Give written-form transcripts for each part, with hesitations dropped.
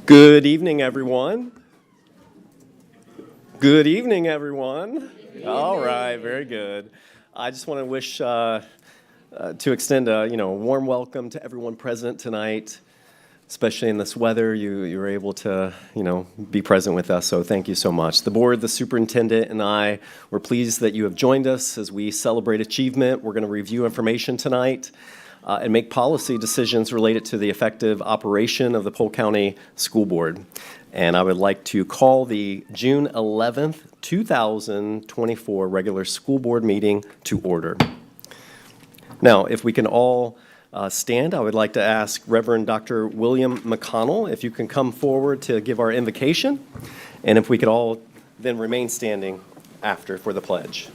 Good evening, everyone. Good evening, everyone. All right, very good. I just want to wish to extend a warm welcome to everyone present tonight, especially in this weather. You were able to be present with us, so thank you so much. The board, the superintendent, and I were pleased that you have joined us as we celebrate achievement. We're going to review information tonight. And make policy decisions related to the effective operation of the Polk County School Board. And I would like to call the June 11th, 2024 regular school board meeting to order. Now, if we can all stand, I would like to ask Reverend Dr. William McConnell if you can come forward to give our invocation, and if we could all then remain standing after for the pledge.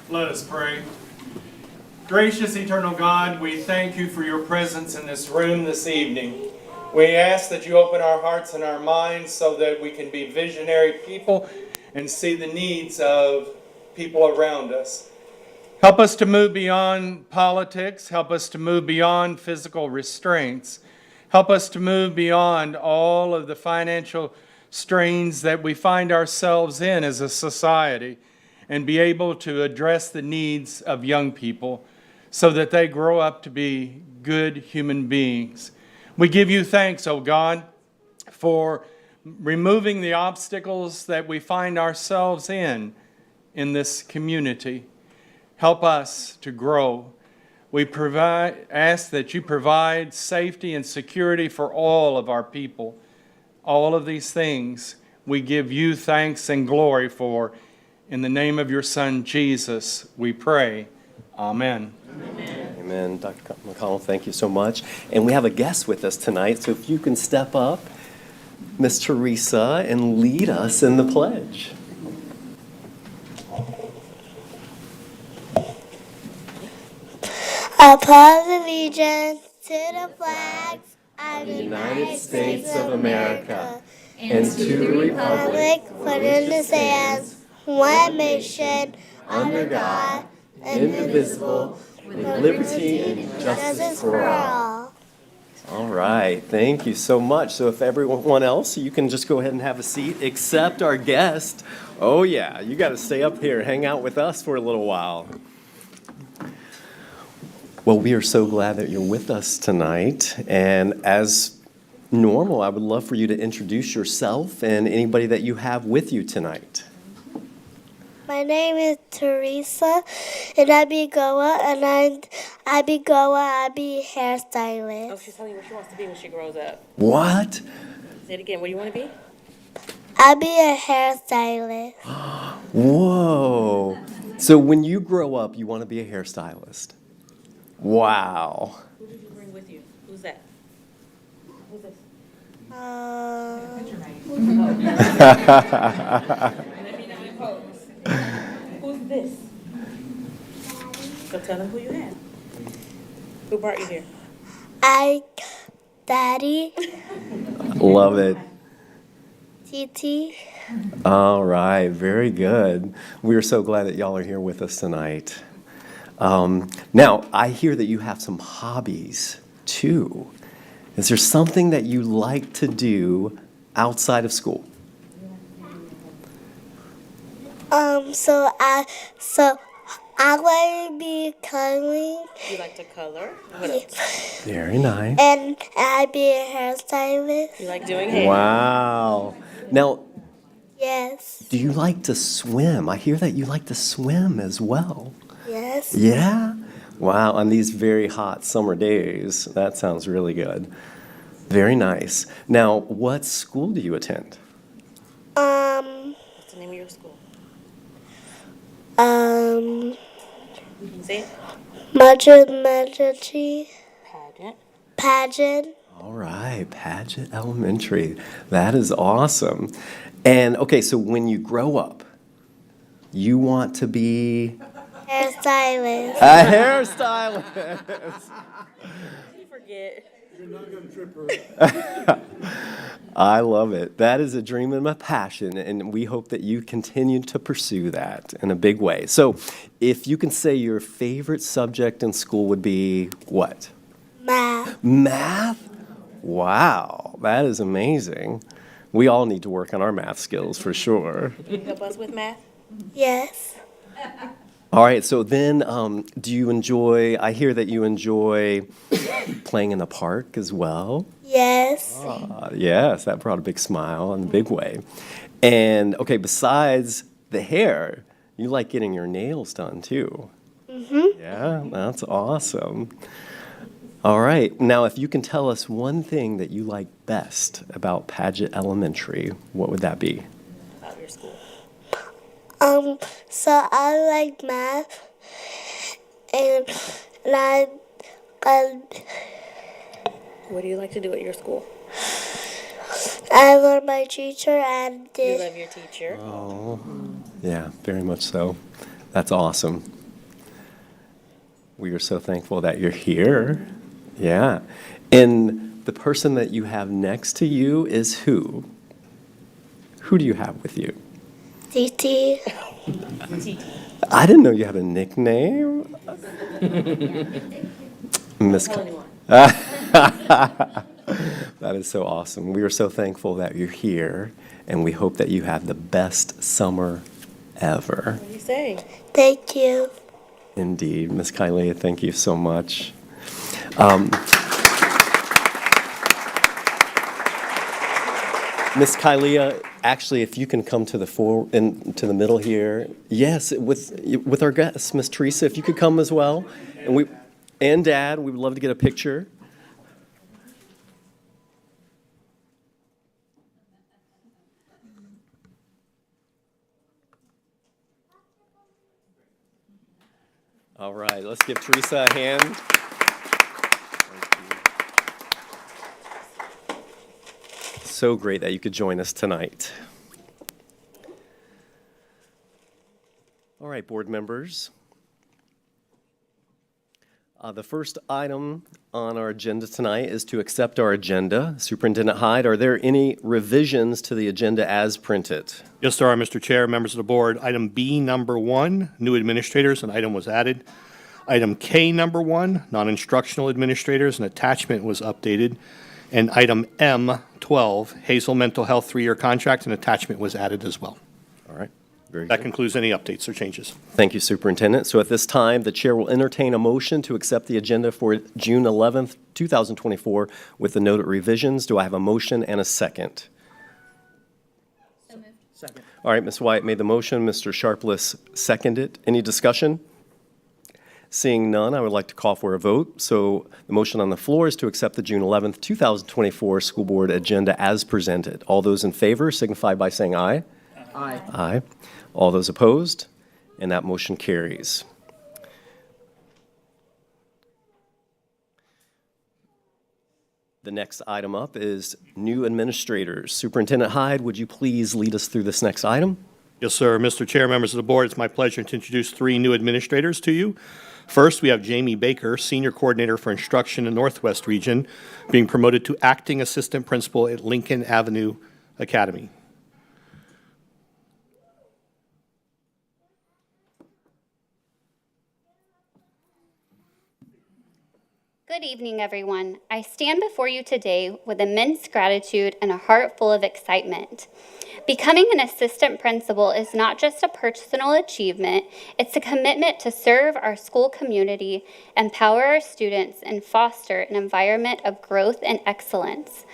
Let us pray. Gracious eternal God, we thank you for your presence in this room this evening. We ask that you open our hearts and our minds so that we can be visionary people and see the needs of people around us. Help us to move beyond politics. Help us to move beyond physical restraints. Help us to move beyond all of the financial strains that we find ourselves in as a society and be able to address the needs of young people, so that they grow up to be good human beings. We give you thanks, O God, for removing the obstacles that we find ourselves in this community. Help us to grow. We ask that you provide safety and security for all of our people. All of these things we give you thanks and glory for. In the name of your Son, Jesus, we pray. Amen. Amen. Amen. Dr. McConnell, thank you so much. And we have a guest with us tonight, so if you can step up, Miss Teresa, and lead us in the pledge. I pledge allegiance to the flags of the United States of America and to the republic for which it stands, one nation, under God, indivisible, with liberty and justice for all. All right, thank you so much. So if everyone else, you can just go ahead and have a seat, except our guest. Oh yeah, you got to stay up here, hang out with us for a little while. Well, we are so glad that you're with us tonight. And as normal, I would love for you to introduce yourself and anybody that you have with you tonight. My name is Teresa, and I be Goa, and I be hairstylist. Oh, she's telling you what she wants to be when she grows up. What? Say it again. What do you want to be? I be a hairstylist. Whoa. So when you grow up, you want to be a hairstylist? Wow. Who did you bring with you? Who's that? Who's this? Who's this? So tell them who you have. Who brought you here? Daddy, Love it. Titi. All right, very good. We are so glad that y'all are here with us tonight. Now, I hear that you have some hobbies too. Is there something that you like to do outside of school? So I like to be coloring. You like to color? What else? Very nice. And I be a hairstylist. You like doing hair? Wow. Now, Yes. do you like to swim? I hear that you like to swim as well. Yes. Yeah? Wow, on these very hot summer days. That sounds really good. Very nice. Now, what school do you attend? What's the name of your school? Say it. Majesty Pageant. Pageant. All right, Paget Elementary. That is awesome. And okay, so when you grow up, you want to be Hairstylist. a hairstylist. You forget. You're not going to trip her. I love it. That is a dream and a passion, and we hope that you continue to pursue that in a big way. So if you can say your favorite subject in school would be what? Math. Math? Wow. that is amazing. We all need to work on our math skills for sure. Can you help us with math? Yes. All right, so then do you enjoy, I hear that you enjoy playing in the park as well? Yes. Yes, that brought a big smile in a big way. And okay, besides the hair, you like getting your nails done too. Mm-hmm. Yeah, that's awesome. All right, now if you can tell us one thing that you like best about Paget Elementary, what would that be? About your school. So I like math, and I What do you like to do at your school? love my teacher and You love your teacher. Yeah, very much so. That's awesome. We are so thankful that you're here. Yeah. And the person that you have next to you is who? Who do you have with you? TT. I didn't know you had a nickname. Miss. Tell anyone. That is so awesome. We are so thankful that you're here, and we hope that you have the best summer ever. What do you say? Thank you. Indeed. Miss Kylie, thank you so much. Miss Kylie, actually, if you can come to the to the middle here. Yes, with our guest, Miss Teresa, if you could come as well. And Dad, we would love to get a picture. All right, let's give Teresa a hand. So great that you could join us tonight. All right, board members. The first item on our agenda tonight is to accept our agenda. Superintendent Hyde, are there any revisions to the agenda as printed? Yes, there are, Mr. Chair, members of the board. Item B, number 1, new administrators, an item was added. Item K, number 1, non-instructional administrators, an attachment was updated. And item M, 12, Hazel Mental Health 3-year contract, an attachment was added as well. All right, very That good. concludes any updates or changes. Thank you, Superintendent. So at this time, the chair will entertain a motion to accept the agenda for June 11th, 2024 with the noted revisions. Do I have a motion and a second? Second. All right, Ms. White made the motion, Mr. Sharpless seconded. Any discussion? Seeing none, I would like to call for a vote. So the motion on the floor is to accept the June 11th, 2024 school board agenda as presented. All those in favor signify by saying aye. Aye. Aye. All those opposed? And that motion carries. The next item up is new administrators. Superintendent Hyde, would you please lead us through this next item? Yes, sir. Mr. Chair, members of the board, it's my pleasure to introduce 3 new administrators to you. First, we have Jamie Baker, Senior Coordinator for Instruction in Northwest Region, being promoted to Acting Assistant Principal at Lincoln Avenue Academy. Good evening, everyone. I stand before you today with immense gratitude and a heart full of excitement. Becoming an assistant principal is not just a personal achievement, it's a commitment to serve our school community, empower our students, and foster an environment of growth and excellence.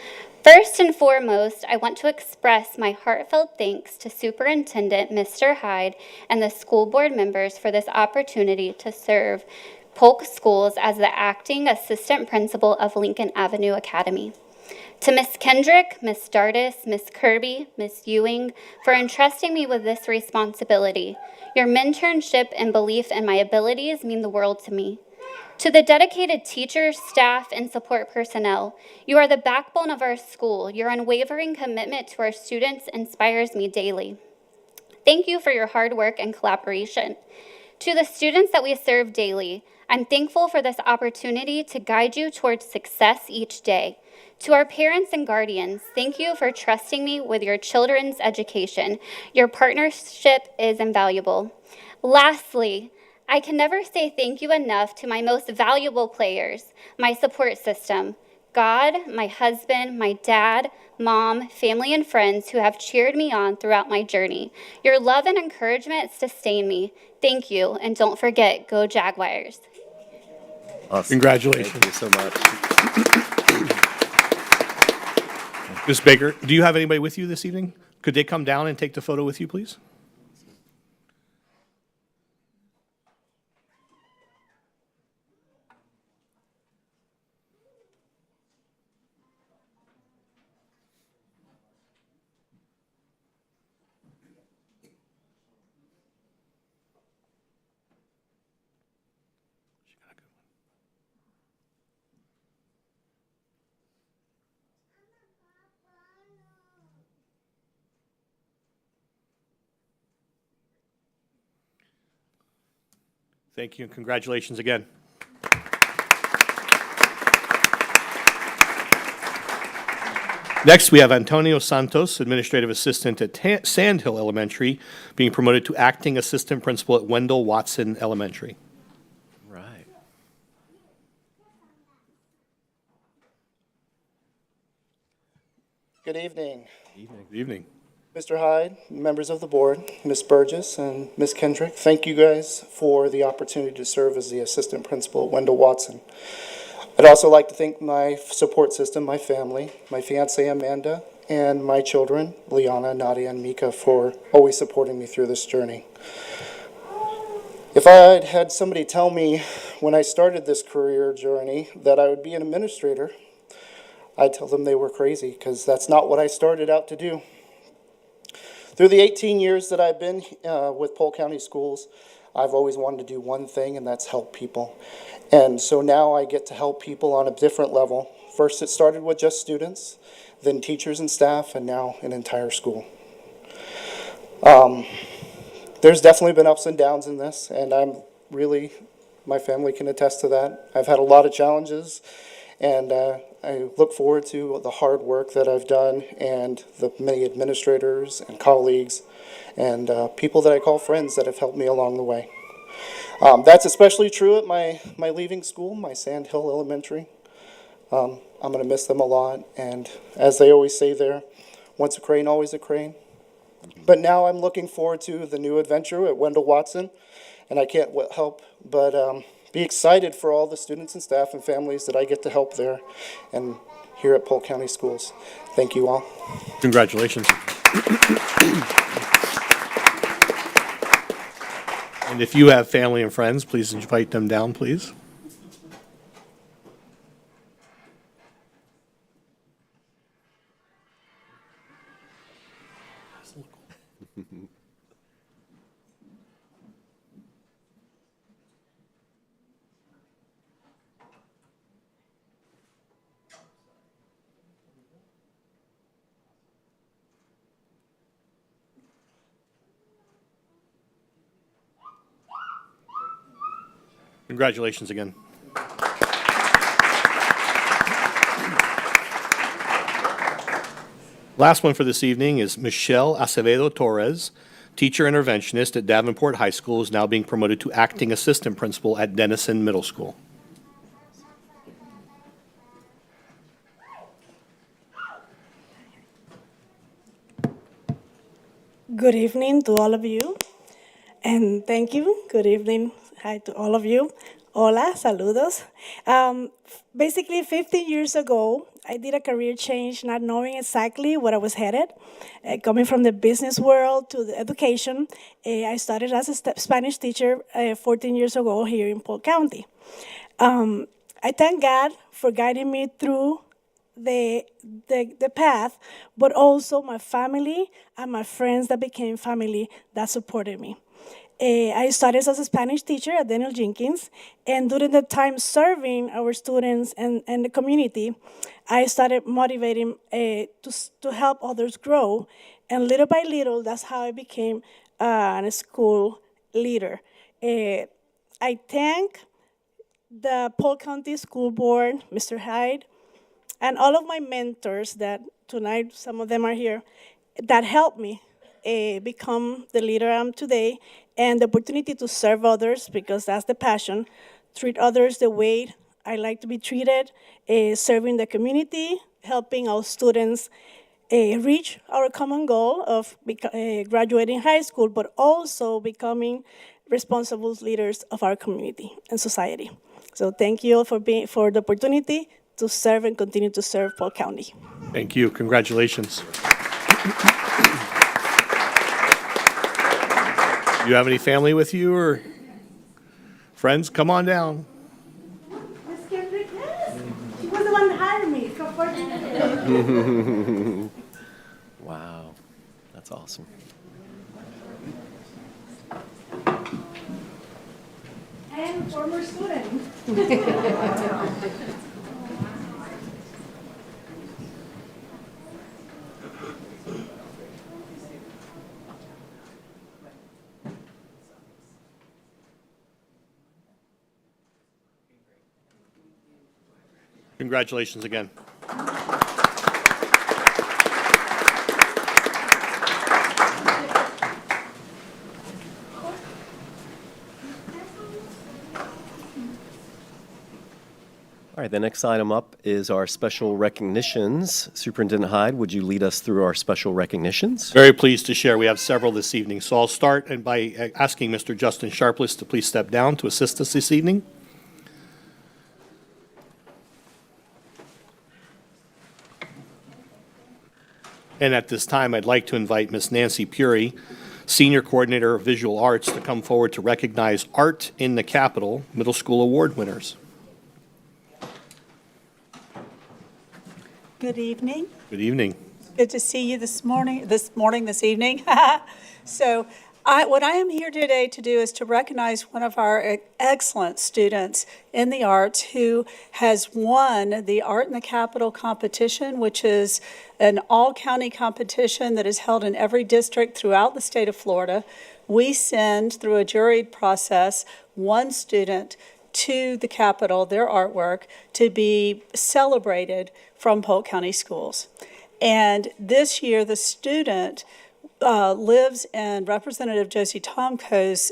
First and foremost, I want to express my heartfelt thanks to Superintendent Mr. Hyde and the school board members for this opportunity to serve Polk Schools as the acting assistant principal of Lincoln Avenue Academy. To Ms. Kendrick, Ms. Dardis, Ms. Kirby, Ms. Ewing, for entrusting me with this responsibility. Your mentorship and belief in my abilities mean the world to me. To the dedicated teachers, staff, and support personnel, you are the backbone of our school. Your unwavering commitment to our students inspires me daily. Thank you for your hard work and collaboration. To the students that we serve daily, I'm thankful for this opportunity to guide you towards success each day. To our parents and guardians, thank you for trusting me with your children's education. Your partnership is invaluable. Lastly, I can never say thank you enough to my most valuable players, my support system. God, my husband, my dad, mom, family, and friends who have cheered me on throughout my journey. Your love and encouragement sustain me. Thank you, and don't forget, go Jaguars. Awesome. Congratulations. Thank you so much. Ms. Baker, do you have anybody with you this evening? Could they come down and take the photo with you, please? Thank you, and congratulations again. Next, we have Antonio Santos, Administrative Assistant at Sandhill Elementary, being promoted to Acting Assistant Principal at Wendell Watson Elementary. Right. Good evening, Good evening. Mr. Hyde, members of the board, Ms. Burgess, and Ms. Kendrick. Thank you guys for the opportunity to serve as the assistant principal at Wendell Watson. I'd also like to thank my support system, my family, my fiancée Amanda, and my children, Liana, Nadia, and Mika, for always supporting me through this journey. If I'd had somebody tell me when I started this career journey that I would be an administrator, I'd tell them they were crazy, because that's not what I started out to do. Through the 18 years that I've been with Polk County Schools, I've always wanted to do one thing, and that's help people. And so now I get to help people on a different level. First, it started with just students, then teachers and staff, and now an entire school. There's definitely been ups and downs in this, and my family can attest to that. I've had a lot of challenges, and I look forward to the hard work that I've done and the many administrators and colleagues and people that I call friends that have helped me along the way. That's especially true at my leaving school, my Sandhill Elementary. I'm going to miss them a lot, and as they always say there, once a crane, always a crane. But now I'm looking forward to the new adventure at Wendell Watson, and I can't help but be excited for all the students and staff and families that I get to help there and here at Polk County Schools. Thank you all. Congratulations. And if you have family and friends, please invite them down, please. Congratulations again. Last one for this evening is Michelle Acevedo Torres, teacher interventionist at Davenport High School, is now being promoted to acting assistant principal at Denison Middle School. Good evening to all of you, and thank you. Good evening. Hi to all of you. Hola, saludos. Basically, 15 years ago, I did a career change, not knowing exactly where I was headed. Coming from the business world to the education, I started as a Spanish teacher 14 years ago here in Polk County. I thank God for guiding me through the path, but also my family and my friends that became family that supported me. I started as a Spanish teacher at Daniel Jenkins, and during the time serving our students and the community, I started motivating to help others grow, and little by little, that's how I became a school leader. I thank the Polk County School Board, Mr. Hyde, and all of my mentors that tonight, some of them are here, that helped me become the leader I am today, and the opportunity to serve others, because that's the passion, treat others the way I like to be treated, serving the community, helping our students reach our common goal of graduating high school, but also becoming responsible leaders of our community and society. So thank you all for the opportunity to serve and continue to serve Polk County. Thank you. Congratulations. You have any family with you or friends? Come on down. Miss Kendrick, yes. She was the one that hired me. So fortunate. Wow, that's awesome. And former student. Congratulations again. All right, the next item up is our special recognitions. Superintendent Hyde, would you lead us through our special recognitions? Very pleased to share. We have several this evening. So I'll start by asking Mr. Justin Sharpless to please step down to assist us this evening. And at this time, I'd like to invite Ms. Nancy Puri, Senior Coordinator of Visual Arts, to come forward to recognize Art in the Capitol Middle School Award winners. Good evening. Good evening. Good to see you this evening. So what I am here today to do is to recognize one of our excellent students in the arts who has won the Art in the Capitol competition, which is an all-county competition that is held in every district throughout the state of Florida. We send, through a juried process, one student to the Capitol, their artwork, to be celebrated from Polk County Schools. And this year, the student lives in Representative Josie Tomko's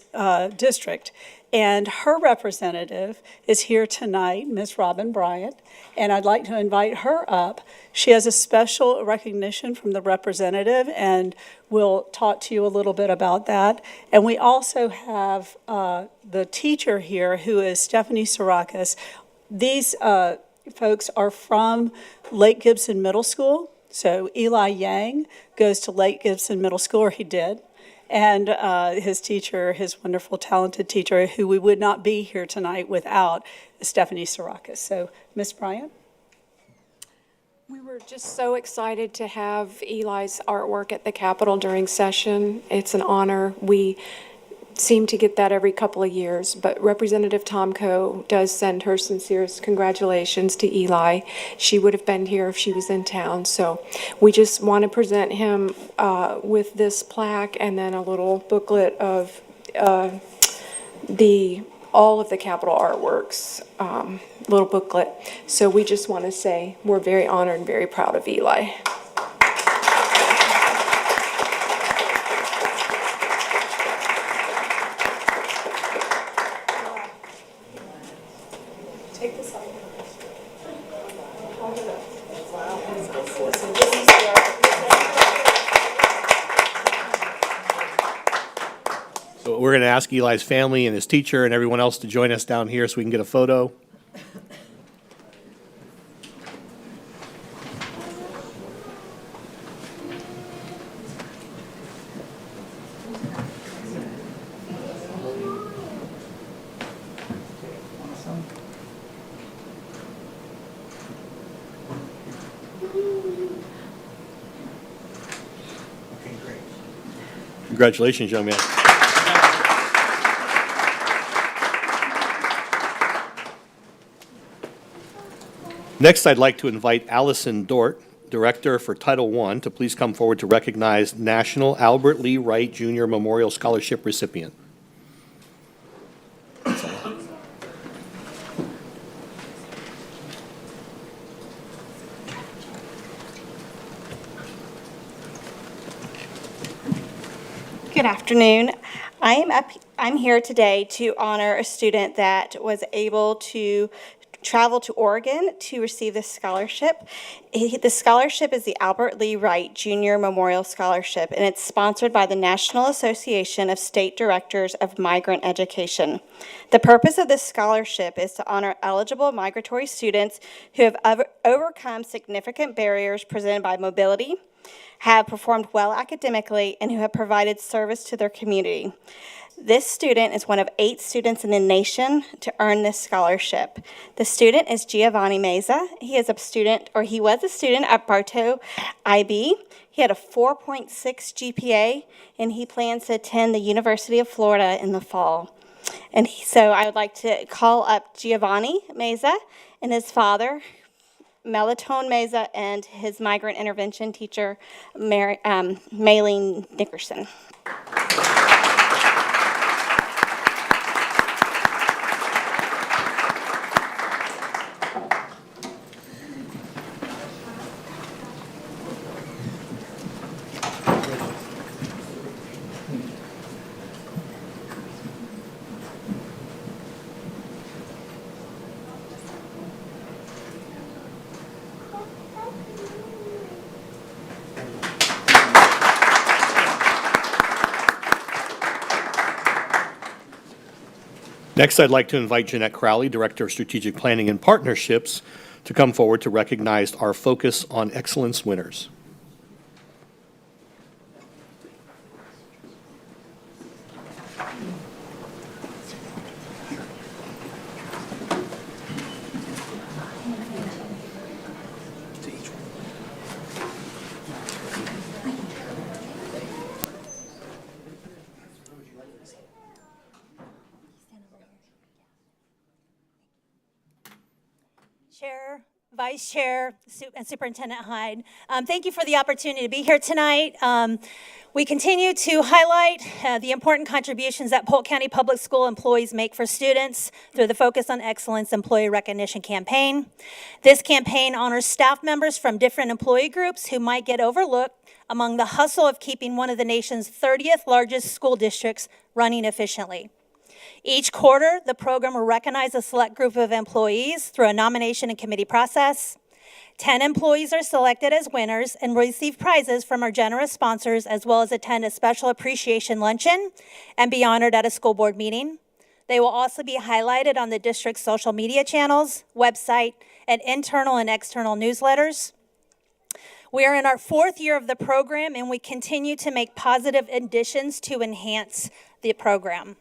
district, and her representative is here tonight, Ms. Robin Bryant, and I'd like to invite her up. She has a special recognition from the representative, and we'll talk to you a little bit about that. And we also have the teacher here, who is Stephanie Sarakis. These folks are from Lake Gibson Middle School. So Eli Yang goes to Lake Gibson Middle School, or he did, and his teacher, his wonderful, talented teacher, who we would not be here tonight without, is Stephanie Sarakis. So, Ms. Bryant? We were just so excited to have Eli's artwork at the Capitol during session. It's an honor. We seem to get that every couple of years, but Representative Tomko does send her sincerest congratulations to Eli. She would have been here if she was in town, so we just want to present him with this plaque and then a little booklet of all of the Capitol artworks, little booklet. So we just want to say we're very honored and very proud of Eli. Take this off. So we're going to ask Eli's family and his teacher and everyone else to join us down here so we can get a photo. Congratulations, young man. Next, I'd like to invite Allison Dort, Director for Title I, to please come forward to recognize National Albert Lee Wright Jr. Memorial Scholarship recipient. Good afternoon. I'm here today to honor a student that was able to traveled to Oregon to receive this scholarship. The scholarship is the Albert Lee Wright Jr. Memorial Scholarship, and it's sponsored by the National Association of State Directors of Migrant Education. The purpose of this scholarship is to honor eligible migratory students who have overcome significant barriers presented by mobility, have performed well academically, and who have provided service to their community. This student is one of 8 students in the nation to earn this scholarship. The student is Giovanni Meza. He was a student at Bartow IB. He had a 4.6 GPA, and he plans to attend the University of Florida in the fall. So I would like to call up Giovanni Meza and his father, Melitone Meza, and his migrant intervention teacher, Maylene Nickerson. Next, I'd like to invite Jeanette Crowley, Director of Strategic Planning and Partnerships, to come forward to recognize our Focus on Excellence winners. Chair, Vice Chair, and Superintendent Hyde, thank you for the opportunity to be here tonight. We continue to highlight the important contributions that Polk County Public School employees make for students through the Focus on Excellence Employee Recognition Campaign. This campaign honors staff members from different employee groups who might get overlooked among the hustle of keeping one of the nation's 30th largest school districts running efficiently. Each quarter, the program will recognize a select group of employees through a nomination and committee process. 10 employees are selected as winners and receive prizes from our generous sponsors, as well as attend a special appreciation luncheon and be honored at a school board meeting. They will also be highlighted on the district's social media channels, website, and internal and external newsletters. We are in our 4th year of the program, and we continue to make positive additions to enhance the program.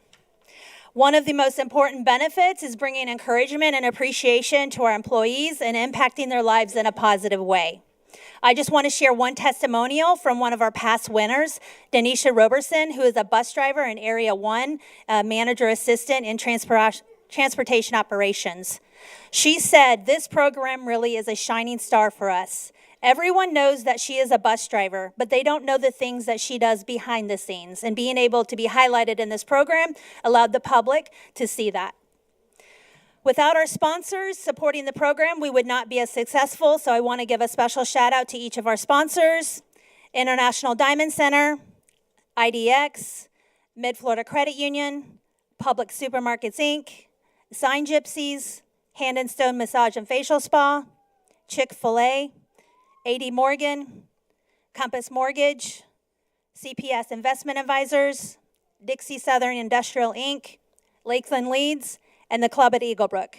One of the most important benefits is bringing encouragement and appreciation to our employees and impacting their lives in a positive way. I just want to share one testimonial from one of our past winners, Denisha Roberson, who is a bus driver in Area 1, manager assistant in transportation operations. She said, "This program really is a shining star for us. Everyone knows that she is a bus driver, but they don't know the things that she does behind the scenes. And being able to be highlighted in this program allowed the public to see that." Without our sponsors supporting the program, we would not be as successful. So I want to give a special shout out to each of our sponsors: International Diamond Center, IDX, Mid-Florida Credit Union, Public Supermarkets, Inc., Sign Gypsies, Hand and Stone Massage and Facial Spa, Chick-fil-A, A.D. Morgan, Compass Mortgage, CPS Investment Advisors, Dixie Southern Industrial, Inc., Lakeland Leads, and the Club at Eaglebrook.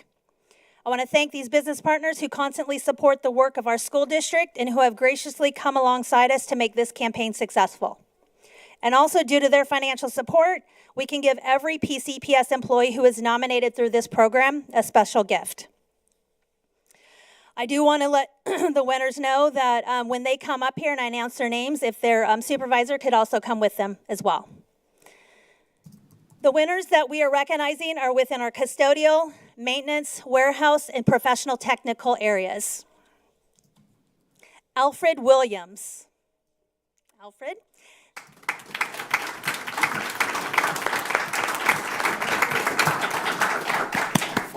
I want to thank these business partners who constantly support the work of our school district and who have graciously come alongside us to make this campaign successful. And also, due to their financial support, we can give every PCPS employee who is nominated through this program a special gift. I do want to let the winners know that when they come up here and I announce their names, if their supervisor could also come with them as well. The winners that we are recognizing are within our custodial, maintenance, warehouse, and professional technical areas. Alfred Williams. Alfred.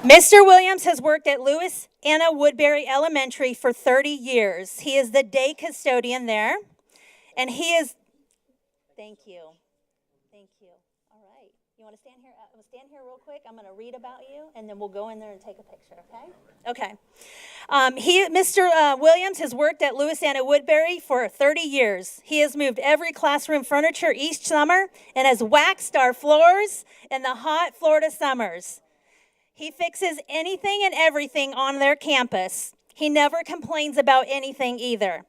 Mr. Williams has worked at Lewis Anna Woodbury Elementary for 30 years. He is the day custodian there, and he is, thank you. All right. You want to stand here? Stand here real quick. I'm going to read about you, and then we'll go in there and take a picture, okay? Okay. Mr. Williams has worked at Louisiana Woodbury for 30 years. He has moved every classroom furniture each summer and has waxed our floors in the hot Florida summers. He fixes anything and everything on their campus. He never complains about anything either.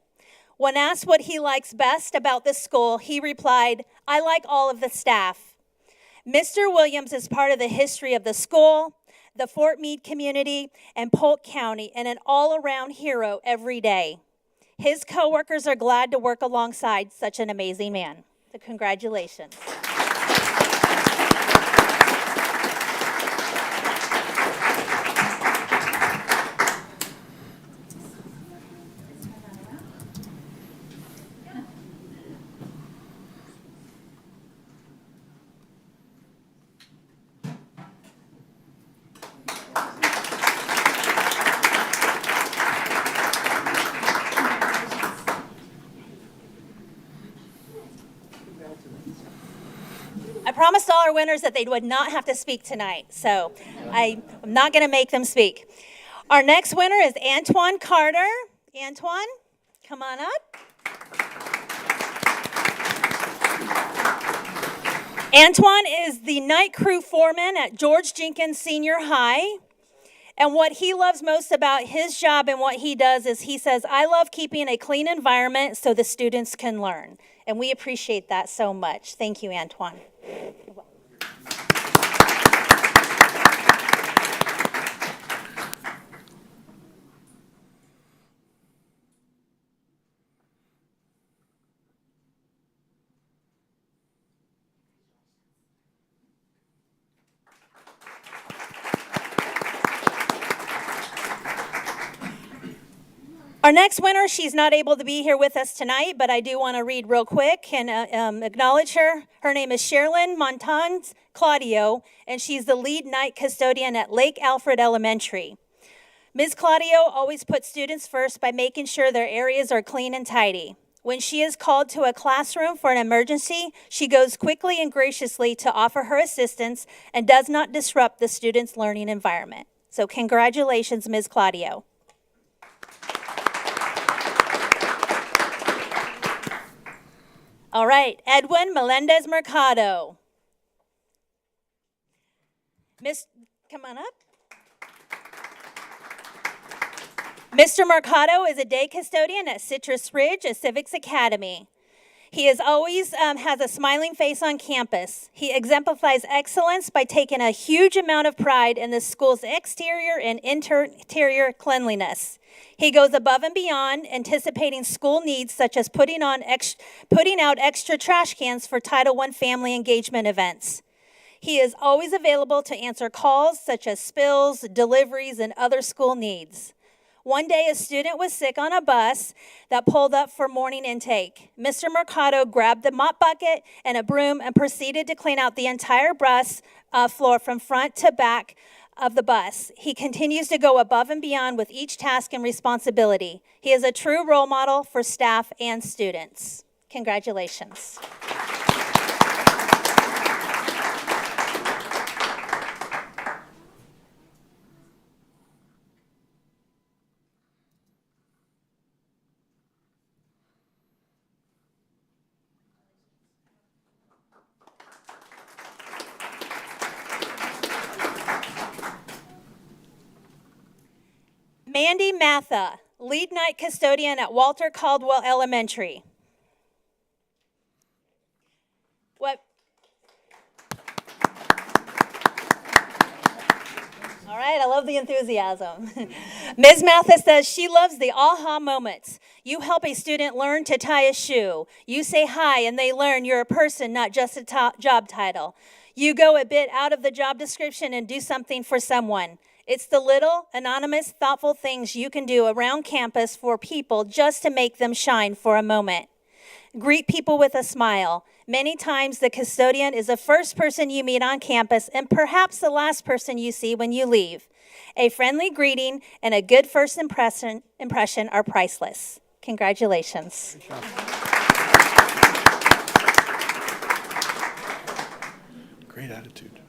When asked what he likes best about this school, he replied, "I like all of the staff." Mr. Williams is part of the history of the school, the Fort Meade community, and Polk County, and an all-around hero every day. His coworkers are glad to work alongside such an amazing man. So congratulations. I promised all our winners that they would not have to speak tonight, so I'm not going to make them speak. Our next winner is Antoine Carter. Antoine, come on up. Antoine is the night crew foreman at George Jenkins Senior High. And what he loves most about his job and what he does is he says, "I love keeping a clean environment so the students can learn." And we appreciate that so much. Thank you, Antoine. Our next winner, she's not able to be here with us tonight, but I do want to read real quick and acknowledge her. Her name is Sherilyn Montans Claudio, and she's the lead night custodian at Lake Alfred Elementary. Ms. Claudio always puts students first by making sure their areas are clean and tidy. When she is called to a classroom for an emergency, she goes quickly and graciously to offer her assistance and does not disrupt the students' learning environment. So congratulations, Ms. Claudio. All right, Edwin Melendez Mercado. Come on up. Mr. Mercado is a day custodian at Citrus Ridge, a civics academy. He is always has a smiling face on campus. He exemplifies excellence by taking a huge amount of pride in the school's exterior and interior cleanliness. He goes above and beyond, anticipating school needs such as putting out extra trash cans for Title I family engagement events. He is always available to answer calls such as spills, deliveries, and other school needs. One day, a student was sick on a bus that pulled up for morning intake. Mr. Mercado grabbed a mop bucket and a broom and proceeded to clean out the entire bus floor from front to back of the bus. He continues to go above and beyond with each task and responsibility. He is a true role model for staff and students. Congratulations. Mandy Matha, lead night custodian at Walter Caldwell Elementary. All right, I love the enthusiasm. Ms. Matha says she loves the aha moments. You help a student learn to tie a shoe. You say hi and they learn you're a person, not just a job title. You go a bit out of the job description and do something for someone. It's the little, anonymous, thoughtful things you can do around campus for people just to make them shine for a moment. Greet people with a smile. Many times the custodian is the first person you meet on campus and perhaps the last person you see when you leave. A friendly greeting and a good first impression are priceless. Congratulations. Great attitude.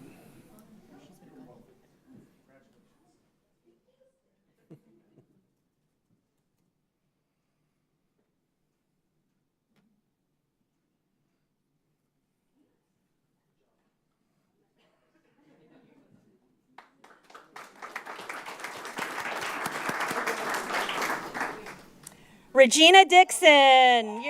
Regina Dixon.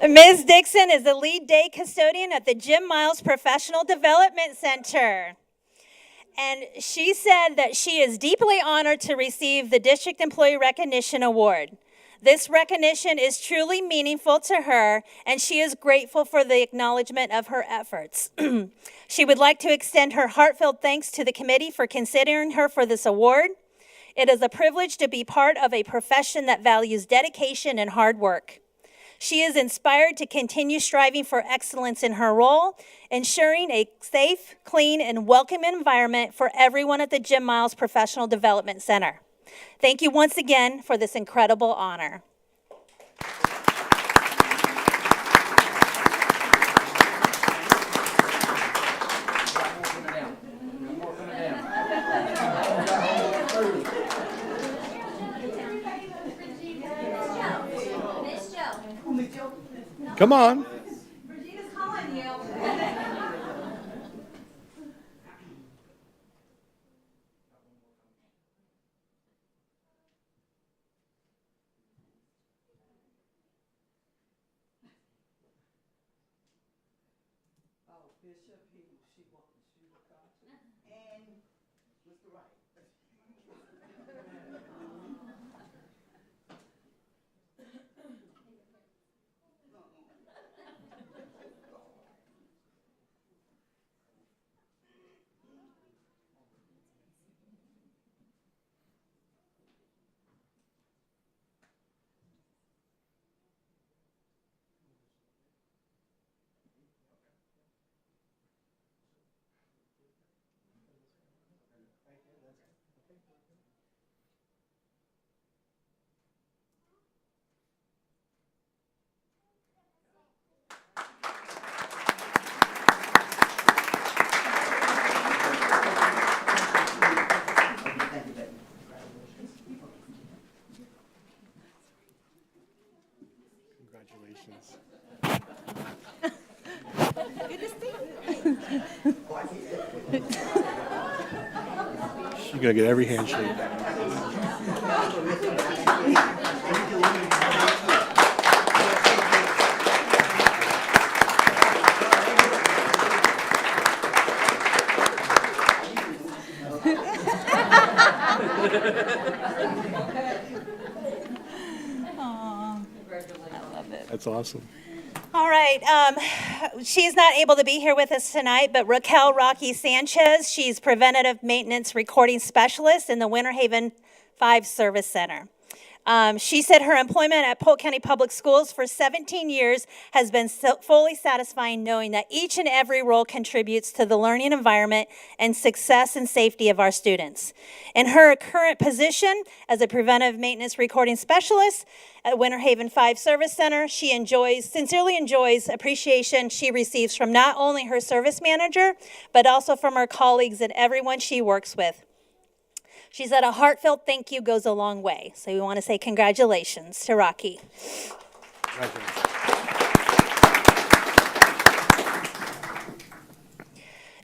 Ms. Dixon is the lead day custodian at the Jim Miles Professional Development Center. And she said that she is deeply honored to receive the District Employee Recognition Award. This recognition is truly meaningful to her, and she is grateful for the acknowledgement of her efforts. She would like to extend her heartfelt thanks to the committee for considering her for this award. It is a privilege to be part of a profession that values dedication and hard work. She is inspired to continue striving for excellence in her role, ensuring a safe, clean, and welcoming environment for everyone at the Jim Miles Professional Development Center. Thank you once again for this incredible honor. Come on. Congratulations. She's gonna get every handshake. That's awesome. All right, she's not able to be here with us tonight, but Raquel Rocky Sanchez, she's Preventative Maintenance Recording Specialist in the Winter Haven 5 Service Center. She said her employment at Polk County Public Schools for 17 years has been fully satisfying, knowing that each and every role contributes to the learning environment and success and safety of our students. In her current position as a Preventive Maintenance Recording Specialist at Winter Haven 5 Service Center, she sincerely enjoys appreciation she receives from not only her service manager, but also from her colleagues and everyone she works with. She said a heartfelt thank you goes a long way. So we want to say congratulations to Rocky.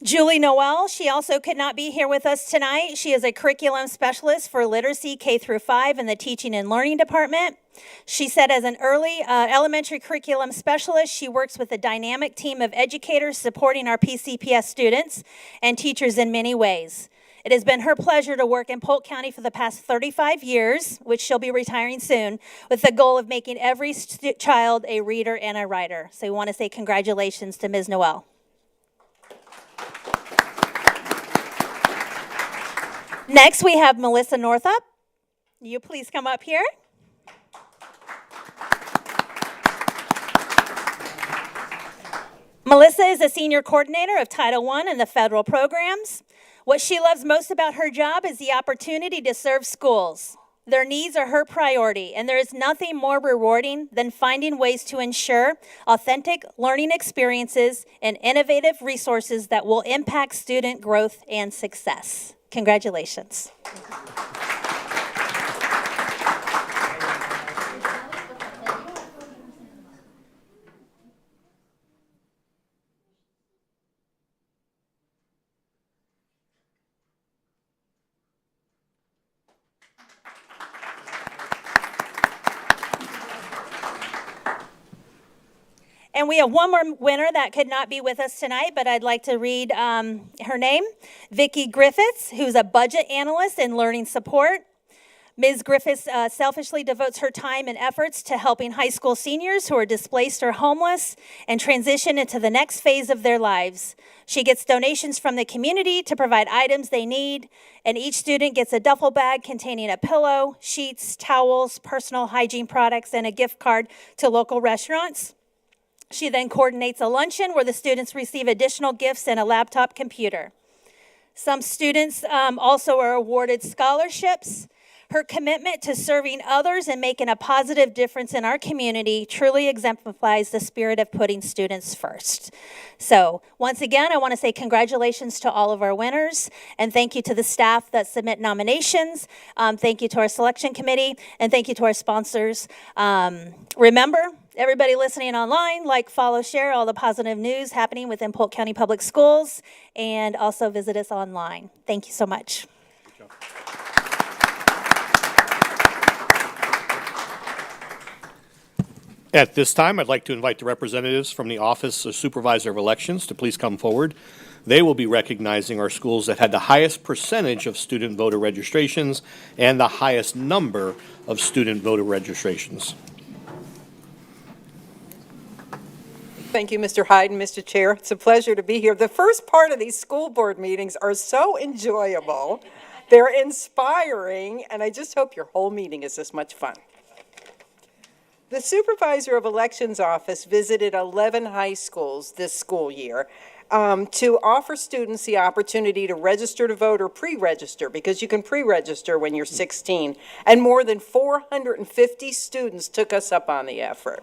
Julie Noel, she also could not be here with us tonight. She is a curriculum specialist for literacy K-5 in the Teaching and Learning Department. She said as an early elementary curriculum specialist, she works with a dynamic team of educators supporting our PCPS students and teachers in many ways. It has been her pleasure to work in Polk County for the past 35 years, which she'll be retiring soon, with the goal of making every child a reader and a writer. So we want to say congratulations to Ms. Noel. Next, we have Melissa Northup. You please come up here. Melissa is a senior coordinator of Title I and the federal programs. What she loves most about her job is the opportunity to serve schools. Their needs are her priority, and there is nothing more rewarding than finding ways to ensure authentic learning experiences and innovative resources that will impact student growth and success. Congratulations. And we have one more winner that could not be with us tonight, but I'd like to read her name. Vicki Griffiths, who's a budget analyst in learning support. Ms. Griffiths selfishly devotes her time and efforts to helping high school seniors who are displaced or homeless and transition into the next phase of their lives. She gets donations from the community to provide items they need, and each student gets a duffel bag containing a pillow, sheets, towels, personal hygiene products, and a gift card to local restaurants. She then coordinates a luncheon where the students receive additional gifts and a laptop computer. Some students also are awarded scholarships. Her commitment to serving others and making a positive difference in our community truly exemplifies the spirit of putting students first. So once again, I want to say congratulations to all of our winners, and thank you to the staff that submit nominations. Thank you to our selection committee, and thank you to our sponsors. Remember, everybody listening online, like, follow, share all the positive news happening within Polk County Public Schools, and also visit us online. Thank you so much. At this time, I'd like to invite the representatives from the Office of Supervisor of Elections to please come forward. They will be recognizing our schools that had the highest percentage of student voter registrations and the highest number of student voter registrations. Thank you, Mr. Hyde and Mr. Chair. It's a pleasure to be here. The first part of these school board meetings are so enjoyable. They're inspiring, and I just hope your whole meeting is this much fun. The Supervisor of Elections Office visited 11 high schools this school year to offer students the opportunity to register to vote or pre-register, because you can pre-register when you're 16. And more than 450 students took us up on the effort.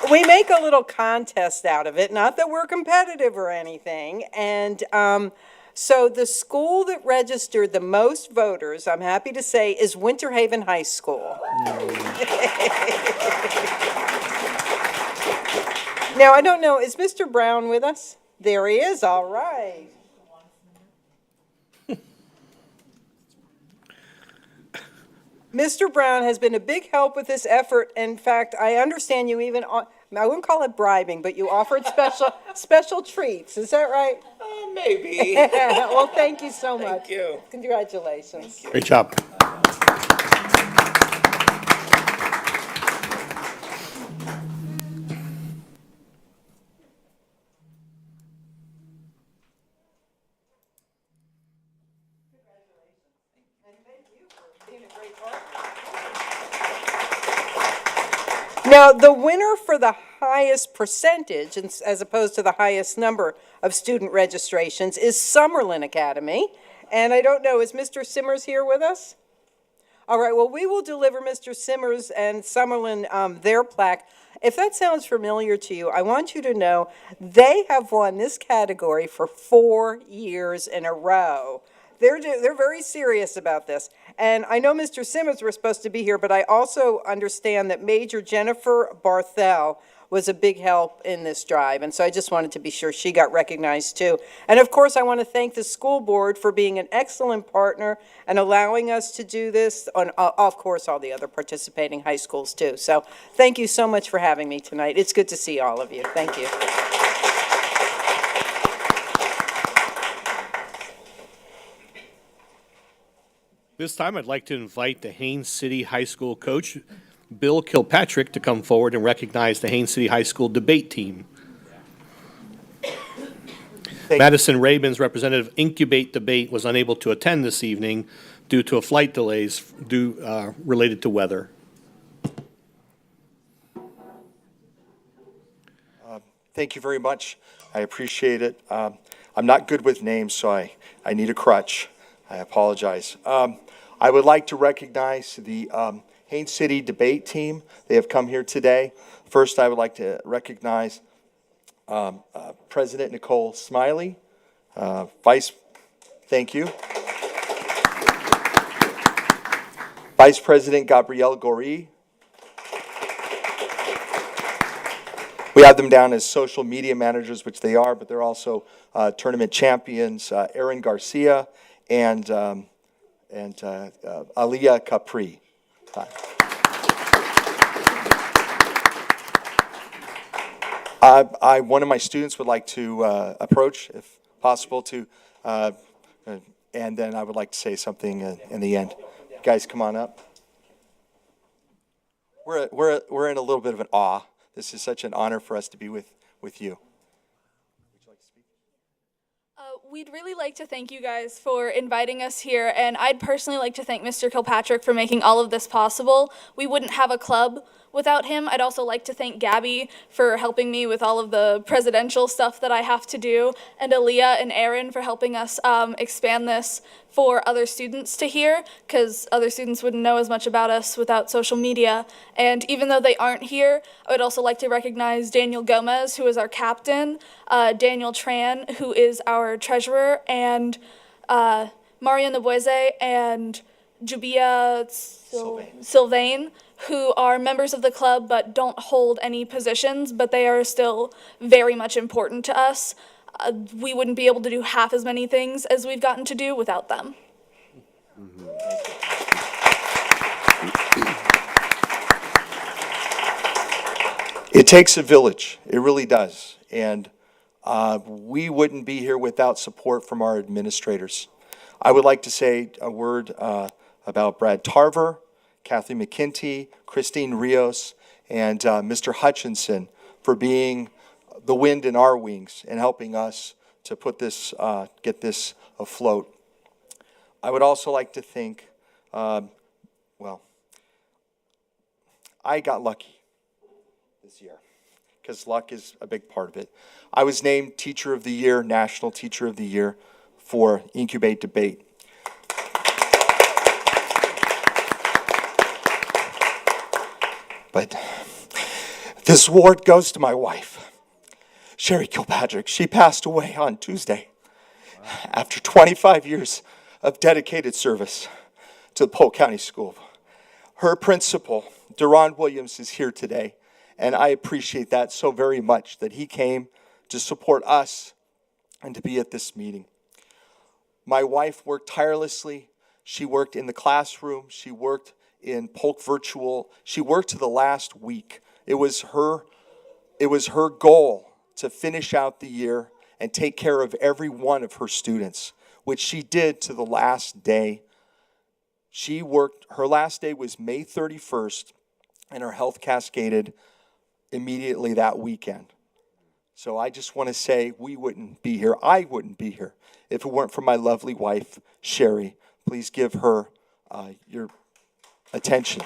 We make a little contest out of it, not that we're competitive or anything, and so the school that registered the most voters, I'm happy to say, is Winter Haven High School. Now, I don't know, is Mr. Brown with us? There he is, all right. Mr. Brown has been a big help with this effort. In fact, I understand you even, I wouldn't call it bribing, but you offered special treats. Is that right? Maybe. Well, thank you so much. Thank you. Congratulations. Great job. Now, the winner for the highest percentage, as opposed to the highest number of student registrations, is Summerlin Academy. And I don't know, is Mr. Simmers here with us? All right, well, we will deliver Mr. Simmers and Summerlin their plaque. If that sounds familiar to you, I want you to know they have won this category for 4 years in a row. They're very serious about this. And I know Mr. Simmons was supposed to be here, but I also understand that Major Jennifer Barthel was a big help in this drive. And so I just wanted to be sure she got recognized too. And of course, I want to thank the school board for being an excellent partner and allowing us to do this, and of course, all the other participating high schools too. So thank you so much for having me tonight. It's good to see all of you. Thank you. This time, I'd like to invite the Haines City High School coach, Bill Kilpatrick, to come forward and recognize the Haines City High School debate team. Madison Rabin's representative Incubate Debate was unable to attend this evening due to flight delays related to weather. Thank you very much. I appreciate it. I'm not good with names, so I need a crutch. I apologize. I would like to recognize the Haines City debate team. They have come here today. First, I would like to recognize President Nicole Smiley, thank you. Vice President Gabrielle Gori. We have them down as social media managers, which they are, but they're also tournament champions, Aaron Garcia and Aliyah Capri. One of my students would like to approach, if possible, and then I would like to say something in the end. Guys, come on up. We're in a little bit of an awe. This is such an honor for us to be with you. We'd really like to thank you guys for inviting us here, and I'd personally like to thank Mr. Kilpatrick for making all of this possible. We wouldn't have a club without him. I'd also like to thank Gabby for helping me with all of the presidential stuff that I have to do, and Aliyah and Aaron for helping us expand this for other students to hear, because other students wouldn't know as much about us without social media. And even though they aren't here, I would also like to recognize Daniel Gomez, who is our captain, Daniel Tran, who is our treasurer, and Mario Naboise and Jubia Sylvain, who are members of the club but don't hold any positions, but they are still very much important to us. We wouldn't be able to do half as many things as we've gotten to do without them. It takes a village. It really does. And we wouldn't be here without support from our administrators. I would like to say a word about Brad Tarver, Kathy McKinty, Christine Rios, and Mr. Hutchinson for being the wind in our wings and helping us to put this, get this afloat. I would also like to thank, well, I got lucky this year because luck is a big part of it. I was named Teacher of the Year, National Teacher of the Year for Incubate Debate. But this award goes to my wife, Sherry Kilpatrick. She passed away on Tuesday after 25 years of dedicated service to the Polk County School. Her principal, Deron Williams, is here today, and I appreciate that so very much that he came to support us and to be at this meeting. My wife worked tirelessly. She worked in the classroom. She worked in Polk Virtual. She worked to the last week. It was her goal to finish out the year and take care of every one of her students, which she did to the last day. She worked, her last day was May 31st, and her health cascaded immediately that weekend. So I just want to say we wouldn't be here, I wouldn't be here, if it weren't for my lovely wife, Sherry. Please give her your attention.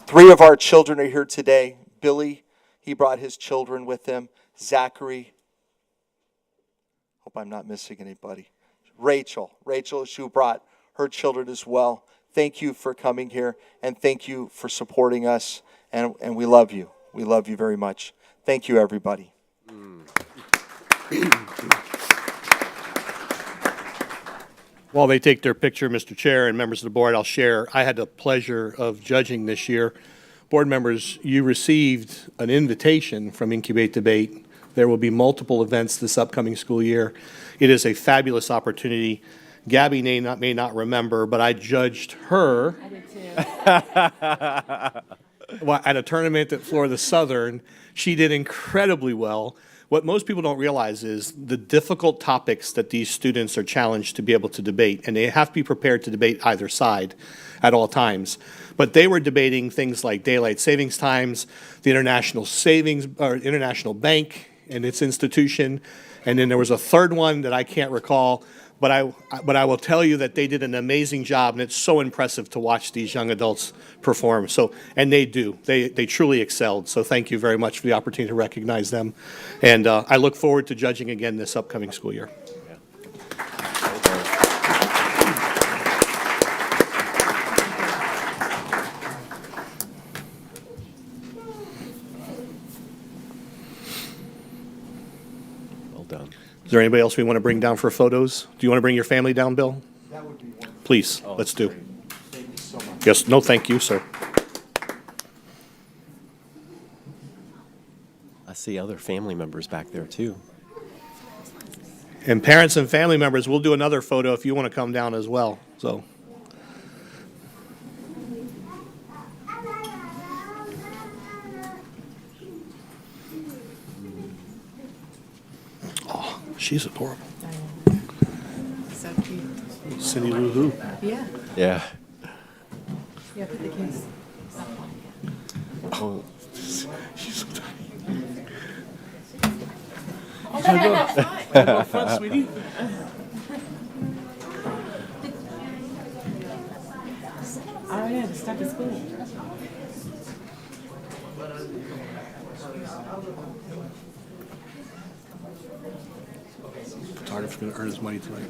Three of our children are here today. Billy, he brought his children with him. Zachary, hope I'm not missing anybody. Rachel, she brought her children as well. Thank you for coming here, and thank you for supporting us, and we love you. We love you very much. Thank you, everybody. While they take their picture, Mr. Chair and members of the board, I'll share, I had the pleasure of judging this year. Board members, you received an invitation from Incubate Debate. There will be multiple events this upcoming school year. It is a fabulous opportunity. Gabby may not remember, but I judged her at a tournament at Florida Southern. She did incredibly well. What most people don't realize is the difficult topics that these students are challenged to be able to debate, and they have to be prepared to debate either side at all times. But they were debating things like daylight savings times, the international bank and its institution, and then there was a third one that I can't recall. But I will tell you that they did an amazing job, and it's so impressive to watch these young adults perform. So, and they do. They truly excelled. So thank you very much for the opportunity to recognize them. And I look forward to judging again this upcoming school year. Well done. Is there anybody else we want to bring down for photos? Do you want to bring your family down, Bill? That would be wonderful. Please, let's do. Thank you so much. Yes, no, thank you, sir. I see other family members back there too. And parents and family members, we'll do another photo if you want to come down as well, so. Oh, she's adorable. So cute. Cindy Lou Who. Yeah. Yeah. Yeah, put the kids. Oh. She's so tiny. Go front, sweetie. Oh, yeah, the stuff is cool. Photographer's going to earn his money tonight.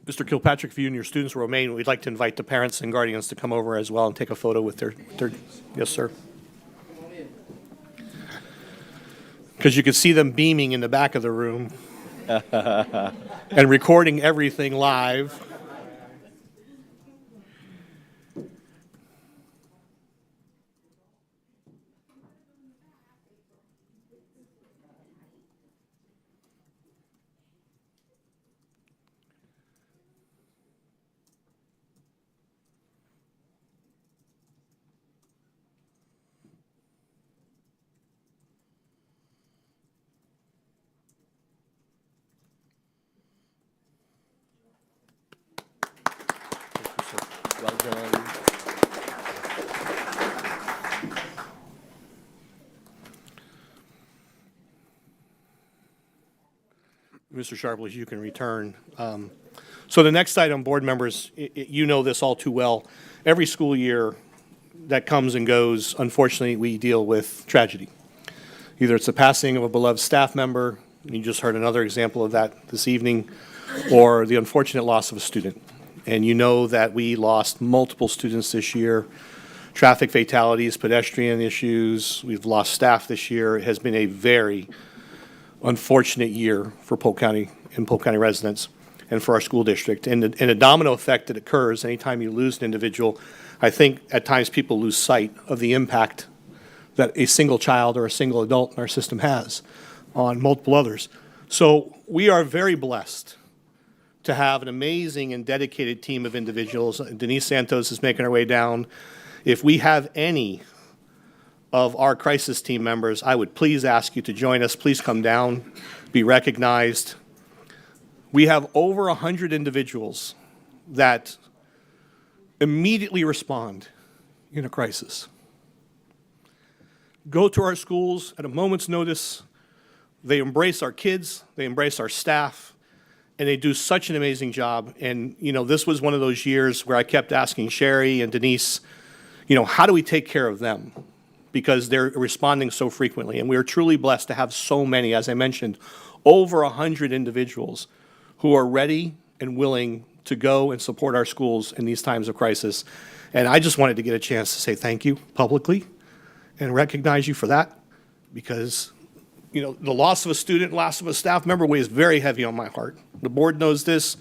Mr. Kilpatrick, if you and your students will remain, we'd like to invite the parents and guardians to come over as well and take a photo with their yes, sir. Because you could see them beaming in the back of the room and recording everything live. Well done. Mr. Sharpless, you can return. So the next item, board members, you know this all too well. Every school year that comes and goes, unfortunately, we deal with tragedy. Either it's the passing of a beloved staff member, you just heard another example of that this evening, or the unfortunate loss of a student. And you know that we lost multiple students this year, traffic fatalities, pedestrian issues, we've lost staff this year. It has been a very unfortunate year for Polk County and Polk County residents and for our school district. And a domino effect that occurs anytime you lose an individual, I think at times people lose sight of the impact that a single child or a single adult in our system has on multiple others. So we are very blessed to have an amazing and dedicated team of individuals. Denise Santos is making her way down. If we have any of our crisis team members, I would please ask you to join us. Please come down, be recognized. We have over 100 individuals that immediately respond in a crisis. Go to our schools at a moment's notice. They embrace our kids, they embrace our staff, and they do such an amazing job. And, you know, this was one of those years where I kept asking Sherry and Denise, you know, how do we take care of them? Because they're responding so frequently. And we are truly blessed to have so many, as I mentioned, over 100 individuals who are ready and willing to go and support our schools in these times of crisis. And I just wanted to get a chance to say thank you publicly and recognize you for that, because you know, the loss of a student, loss of a staff member weighs very heavy on my heart. The board knows this.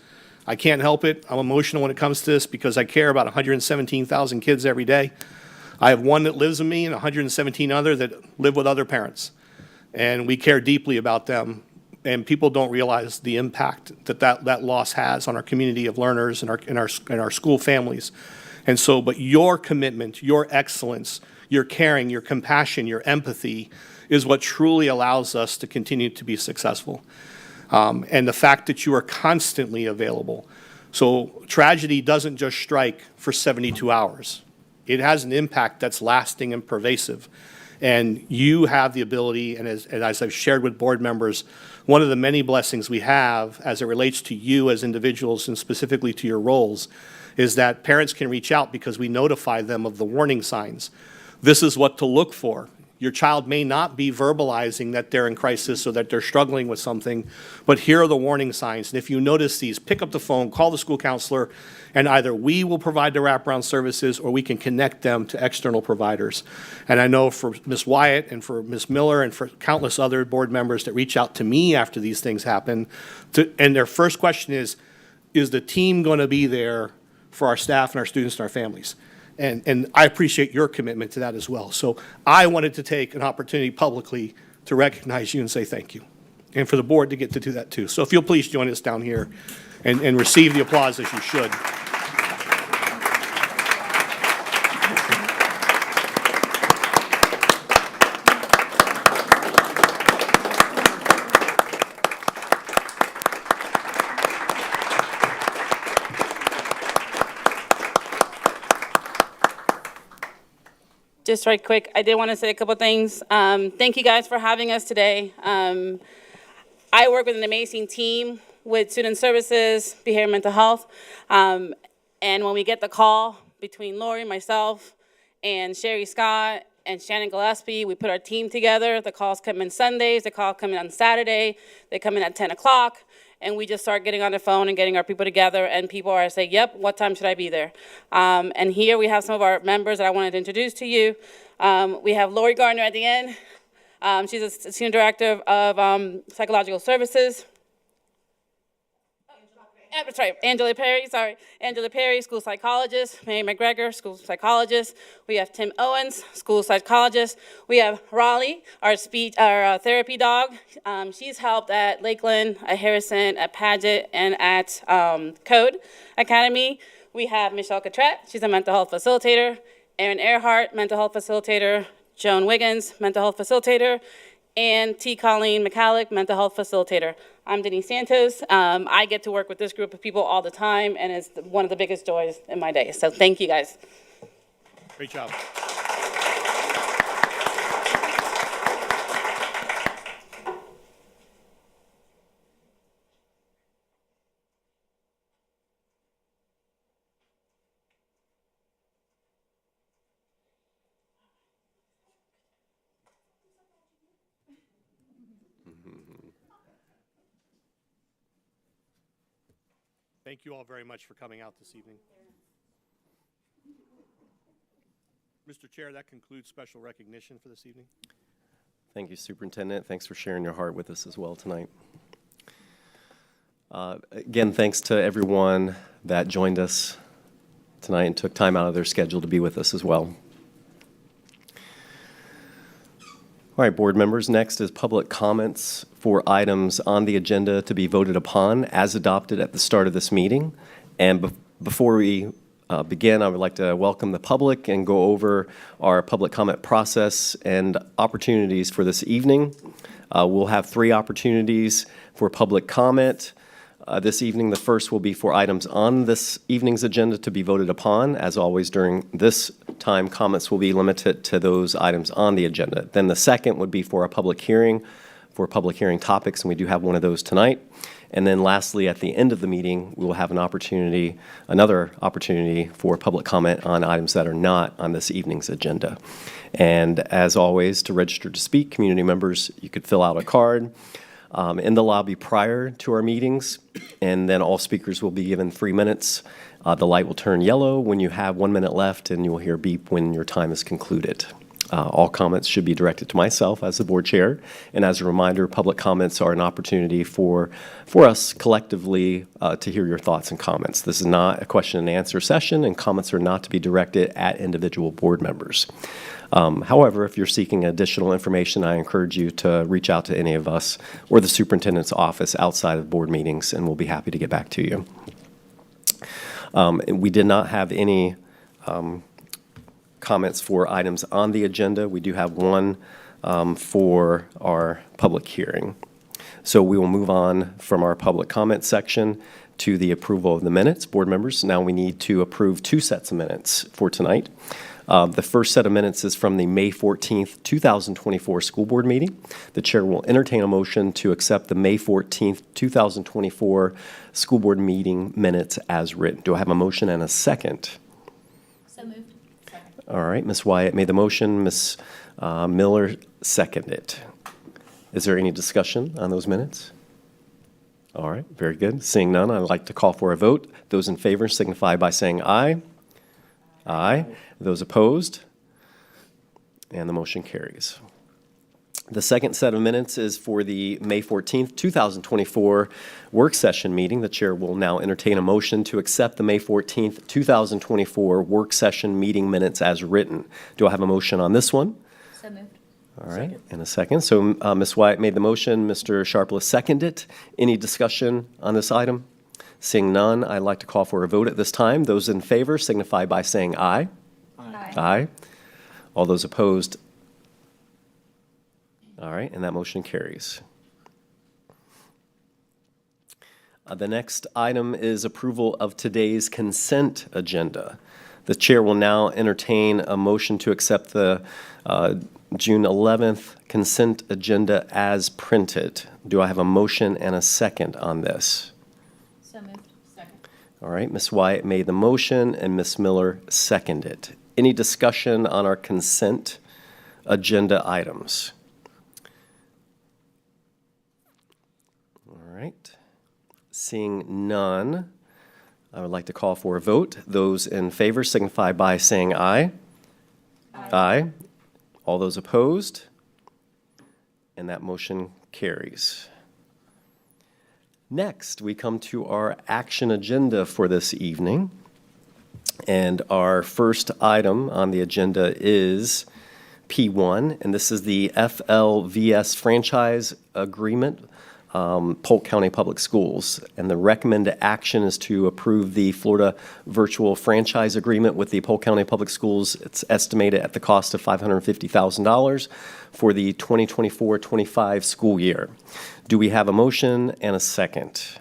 I can't help it. I'm emotional when it comes to this because I care about 117,000 kids every day. I have one that lives with me and 117 other that live with other parents. And we care deeply about them. And people don't realize the impact that loss has on our community of learners and our school families. And so, but your commitment, your excellence, your caring, your compassion, your empathy is what truly allows us to continue to be successful. And the fact that you are constantly available. So tragedy doesn't just strike for 72 hours. It has an impact that's lasting and pervasive. And you have the ability, and as I've shared with board members, one of the many blessings we have as it relates to you as individuals and specifically to your roles is that parents can reach out because we notify them of the warning signs. This is what to look for. Your child may not be verbalizing that they're in crisis or that they're struggling with something, but here are the warning signs. And if you notice these, pick up the phone, call the school counselor, and either we will provide the wraparound services or we can connect them to external providers. And I know for Ms. Wyatt and for Ms. Miller and for countless other board members that reach out to me after these things happen, and their first question is the team going to be there for our staff and our students and our families? And I appreciate your commitment to that as well. So I wanted to take an opportunity publicly to recognize you and say thank you. And for the board to get to do that too. So if you'll please join us down here and receive the applause as you should. Just right quick, I did want to say a couple things. Thank you guys for having us today. I work with an amazing team with student services, behavior, mental health. And when we get the call between Lori, myself, and Sherry Scott, and Shannon Gillespie, we put our team together. The calls come in Sundays, the calls come in on Saturday, they come in at 10 o'clock. And we just start getting on the phone and getting our people together, and people are saying, yep, what time should I be there? And here we have some of our members that I wanted to introduce to you. We have Lori Gardner at the end. She's a senior director of psychological services. That's right, Angela Perry, school psychologist. Mary McGregor, school psychologist. We have Tim Owens, school psychologist. We have Raleigh, our therapy dog. She's helped at Lakeland, at Harrison, at Paget, and at Code Academy. We have Michelle Catret, she's a mental health facilitator. Erin Earhart, mental health facilitator. Joan Wiggins, mental health facilitator. And T. Colleen McCallick, mental health facilitator. I'm Denise Santos. I get to work with this group of people all the time, and it's one of the biggest joys in my day. So thank you, guys. Great job. Thank you all very much for coming out this evening. Mr. Chair, that concludes special recognition for this evening. Thank you, Superintendent. Thanks for sharing your heart with us as well tonight. Again, thanks to everyone that joined us tonight and took time out of their schedule to be with us as well. All right, board members, next is public comments for items on the agenda to be voted upon as adopted at the start of this meeting. And before we begin, I would like to welcome the public and go over our public comment process and opportunities for this evening. We'll have 3 opportunities for public comment. This evening, the first will be for items on this evening's agenda to be voted upon. As always, during this time, comments will be limited to those items on the agenda. Then the second would be for a public hearing, for public hearing topics, and we do have one of those tonight. And then lastly, at the end of the meeting, we will have another opportunity for public comment on items that are not on this evening's agenda. And as always, to register to speak, community members, you could fill out a card in the lobby prior to our meetings, and then all speakers will be given 3 minutes. The light will turn yellow when you have 1 minute left, and you will hear beep when your time is concluded. All comments should be directed to myself as the board chair. And as a reminder, public comments are an opportunity for us collectively to hear your thoughts and comments. This is not a question and answer session, and comments are not to be directed at individual board members. However, if you're seeking additional information, I encourage you to reach out to any of us or the superintendent's office outside of board meetings, and we'll be happy to get back to you. We did not have any comments for items on the agenda. We do have one for our public hearing. So we will move on from our public comment section to the approval of the minutes. Board members, now we need to approve two sets of minutes for tonight. The first set of minutes is from the May 14th, 2024 school board meeting. The chair will entertain a motion to accept the May 14th, 2024 school board meeting minutes as written. Do I have a motion and a second? So moved. All right, Ms. Wyatt made the motion, Ms. Miller seconded. Is there any discussion on those minutes? All right, very good. Seeing none, I'd like to call for a vote. Those in favor signify by saying aye. Aye. Those opposed? And the motion carries. The second set of minutes is for the May 14th, 2024 work session meeting. The chair will now entertain a motion to accept the May 14th, 2024 work session meeting minutes as written. Do I have a motion on this one? So moved. All right, and a second. So Ms. Wyatt made the motion, Mr. Sharpless seconded. Any discussion on this item? Seeing none, I'd like to call for a vote at this time. Those in favor signify by saying aye. Aye. Aye. All those opposed? All right, and that motion carries. The next item is approval of today's consent agenda. The chair will now entertain a motion to accept the June 11th consent agenda as printed. Do I have a motion and a second on this? So moved. Second. All right, Ms. Wyatt made the motion and Ms. Miller seconded. Any discussion on our consent agenda items? All right. Seeing none, I would like to call for a vote. Those in favor signify by saying aye. Aye. Aye. All those opposed? And that motion carries. Next, we come to our action agenda for this evening. And our first item on the agenda is P1, and this is the FLVS franchise agreement, Polk County Public Schools. And the recommended action is to approve the Florida virtual franchise agreement with the Polk County Public Schools. It's estimated at the cost of $550,000 for the 2024-25 school year. Do we have a motion and a second?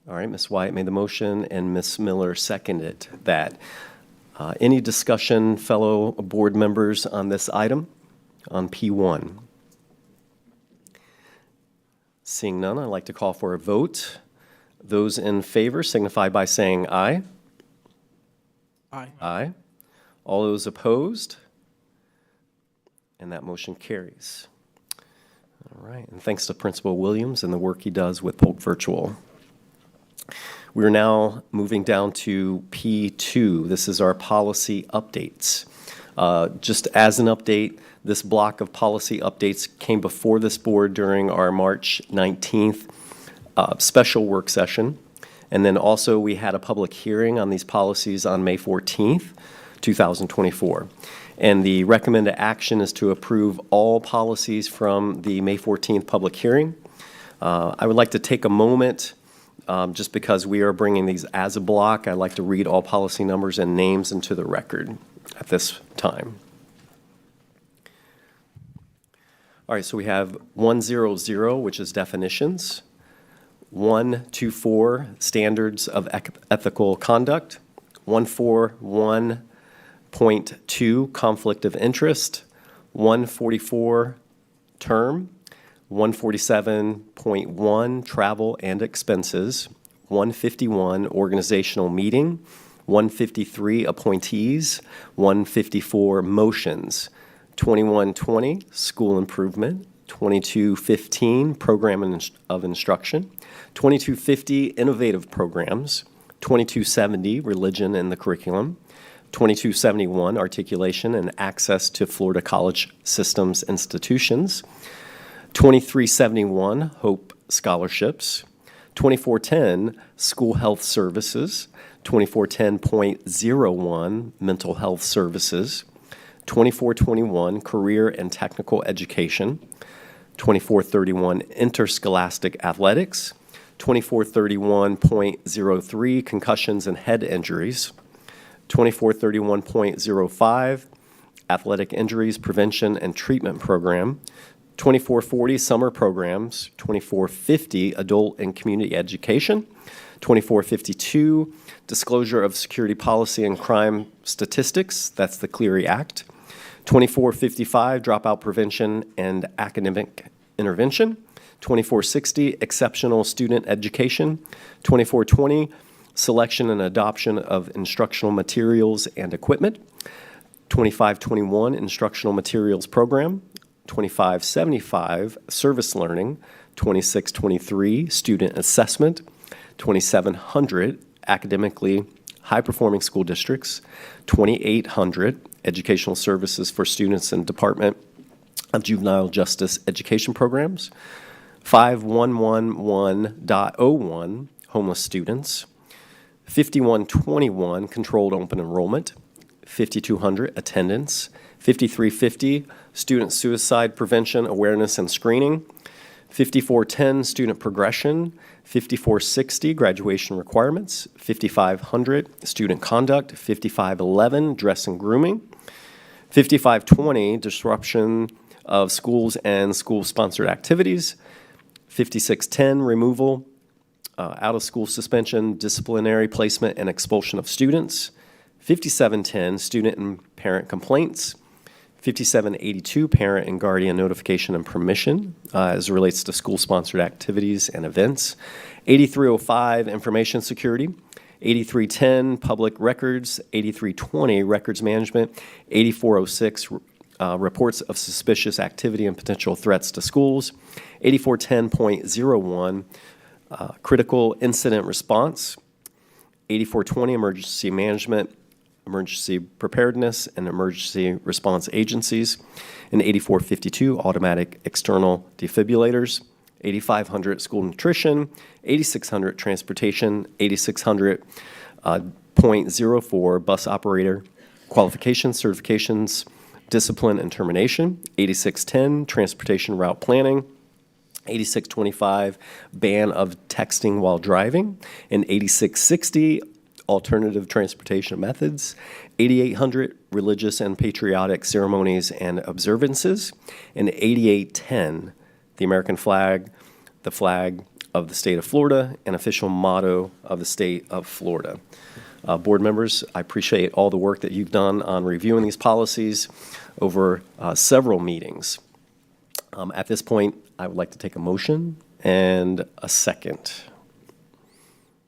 All right, Ms. Wyatt made the motion and Ms. Miller seconded that. Any discussion, fellow board members, on this item, on P1? Seeing none, I'd like to call for a vote. Those in favor signify by saying aye. Aye. Aye. All those opposed? And that motion carries. All right, and thanks to Principal Williams and the work he does with Polk Virtual. We are now moving down to P2. This is our policy updates. Just as an update, this block of policy updates came before this board during our March 19th special work session. And then also we had a public hearing on these policies on May 14th, 2024. And the recommended action is to approve all policies from the May 14th public hearing. I would like to take a moment, just because we are bringing these as a block, I'd like to read all policy numbers and names into the record at this time. All right, so we have 100, which is definitions, 124, standards of ethical conduct, 141.2, conflict of interest, 144, term, 147.1, travel and expenses, 151, organizational meeting, 153, appointees, 154, motions, 2120, school improvement, 2215, program of instruction, 2250, innovative programs, 2270, religion in the curriculum, 2271, articulation and access to Florida college systems institutions, 2371, Hope Scholarships, 2410, School Health Services, 2410.01, Mental Health Services, 2421, Career and Technical Education, 2431, Interscholastic Athletics, 2431.03, Concussions and Head Injuries, 2431.05, Athletic Injuries Prevention and Treatment Program, 2440, Summer Programs, 2450, Adult and Community Education, 2452, Disclosure of Security Policy and Crime Statistics, that's the Clery Act, 2455, Dropout Prevention and Academic Intervention, 2460, Exceptional Student Education, 2420, Selection and Adoption of Instructional Materials and Equipment, 2521, Instructional Materials Program, 2575, Service Learning, 2623, Student Assessment, 2700, Academically High-Performing School Districts, 2800, Educational Services for Students in Department of Juvenile Justice Education Programs, 5111.01, Homeless Students, 5121, Controlled Open Enrollment, 5200, Attendance, 5350, Student Suicide Prevention, Awareness, and Screening, 5410, Student Progression, 5460, Graduation Requirements, 5500, Student Conduct, 5511, Dress and Grooming, 5520, Disruption of Schools and School-Sponsored Activities, 5610, Removal, Out-of-School Suspension, Disciplinary Placement, and Expulsion of Students, 5710, Student and Parent Complaints, 5782, Parent and Guardian Notification and Permission as it relates to school-sponsored activities and events, 8305, Information Security, 8310, Public Records, 8320, Records Management, 8406, Reports of Suspicious Activity and Potential Threats to Schools, 8410.01, Critical Incident Response, 8420, Emergency Management, Emergency Preparedness, and Emergency Response Agencies, and 8452, Automatic External Defibrillators, 8500, School Nutrition, 8600, Transportation, 8600.04, Bus Operator, Qualifications, Certifications, Discipline, and Termination, 8610, Transportation Route Planning, 8625, Ban of Texting While Driving, and 8660, Alternative Transportation Methods, 8800, Religious and Patriotic Ceremonies and Observances, and 8810, the American flag, the flag of the state of Florida, and official motto of the state of Florida. Board members, I appreciate all the work that you've done on reviewing these policies over several meetings. At this point, I would like to take a motion and a second.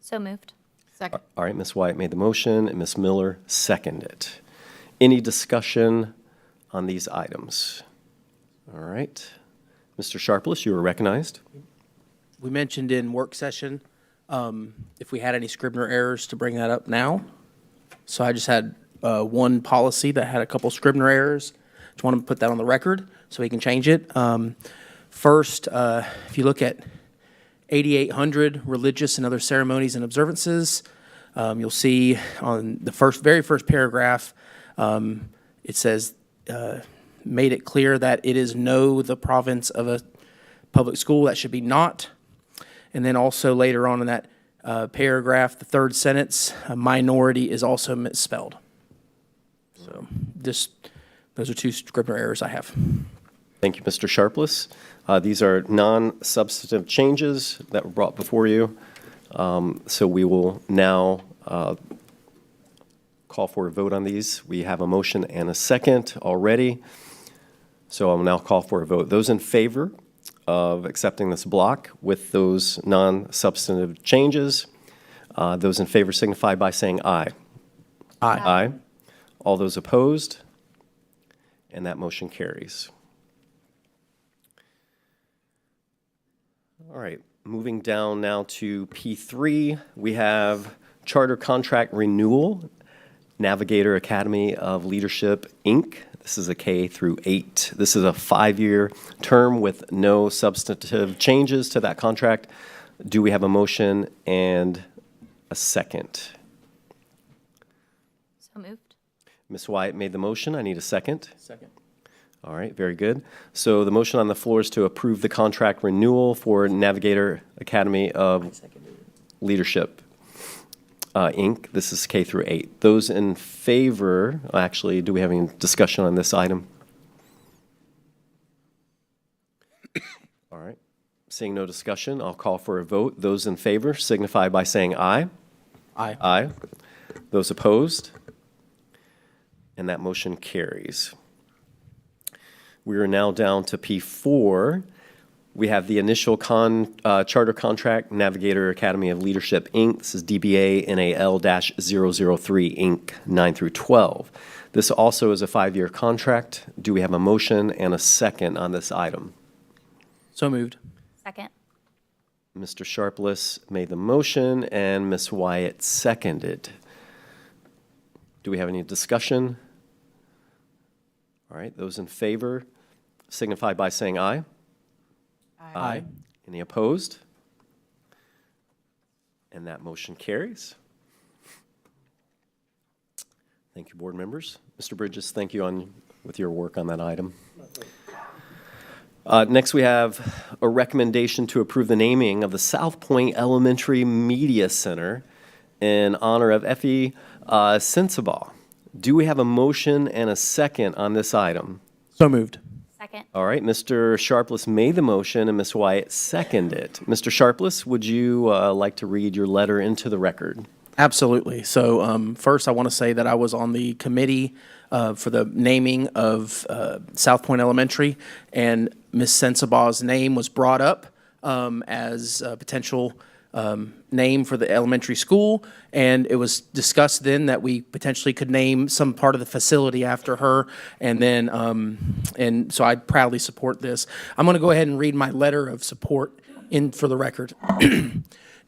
So moved. Second. All right, Ms. White made the motion, and Ms. Miller seconded it. Any discussion on these items? All right. Mr. Sharpless, you are recognized. We mentioned in work session if we had any Scribner errors to bring that up now. So I just had one policy that had a couple Scribner errors. Just want to put that on the record so we can change it. First, if you look at 8800, Religious and Other Ceremonies and Observances, you'll see on the very first paragraph, it says, made it clear that it is the province of a public school. That should be not. And then also later on in that paragraph, the third sentence, a minority is also misspelled. So those are two Scribner errors I have. Thank you, Mr. Sharpless. These are non-substantive changes that were brought before you. So we will now call for a vote on these. We have a motion and a second already. So I will now call for a vote. Those in favor of accepting this block with those non-substantive changes, those in favor signify by saying aye. Aye. Aye. All those opposed? And that motion carries. All right, moving down now to P3, we have Charter Contract Renewal, Navigator Academy of Leadership, Inc. This is a K through 8. This is a 5-year term with no substantive changes to that contract. Do we have a motion and a second? So moved. Ms. Wyatt made the motion. I need a second. Second. All right, very good. So the motion on the floor is to approve the contract renewal for Navigator Academy of Leadership. Inc. This is K through 8. Those in favor, actually, do we have any discussion on this item? All right. Seeing no discussion, I'll call for a vote. Those in favor signify by saying aye. Aye. Aye. Those opposed? And that motion carries. We are now down to P4. We have the initial charter contract, Navigator Academy of Leadership, Inc. This is DBA NAL-003, Inc., 9 through 12. This also is a 5-year contract. Do we have a motion and a second on this item? So moved. Second. Mr. Sharpless made the motion and Ms. Wyatt seconded. Do we have any discussion? All right, those in favor signify by saying aye. Aye. Any opposed? And that motion carries. Thank you, board members. Mr. Bridges, thank you with your work on that item. Next, we have a recommendation to approve the naming of the South Point Elementary Media Center in honor of Effie Sensabaugh. Do we have a motion and a second on this item? So moved. Second. All right, Mr. Sharpless made the motion and Ms. Wyatt seconded it. Mr. Sharpless, would you like to read your letter into the record? Absolutely. So first, I want to say that I was on the committee for the naming of South Point Elementary, and Ms. Sensabaugh's name was brought up as a potential name for the elementary school, and it was discussed then that we potentially could name some part of the facility after her, and then and so I proudly support this. I'm going to go ahead and read my letter of support in for the record.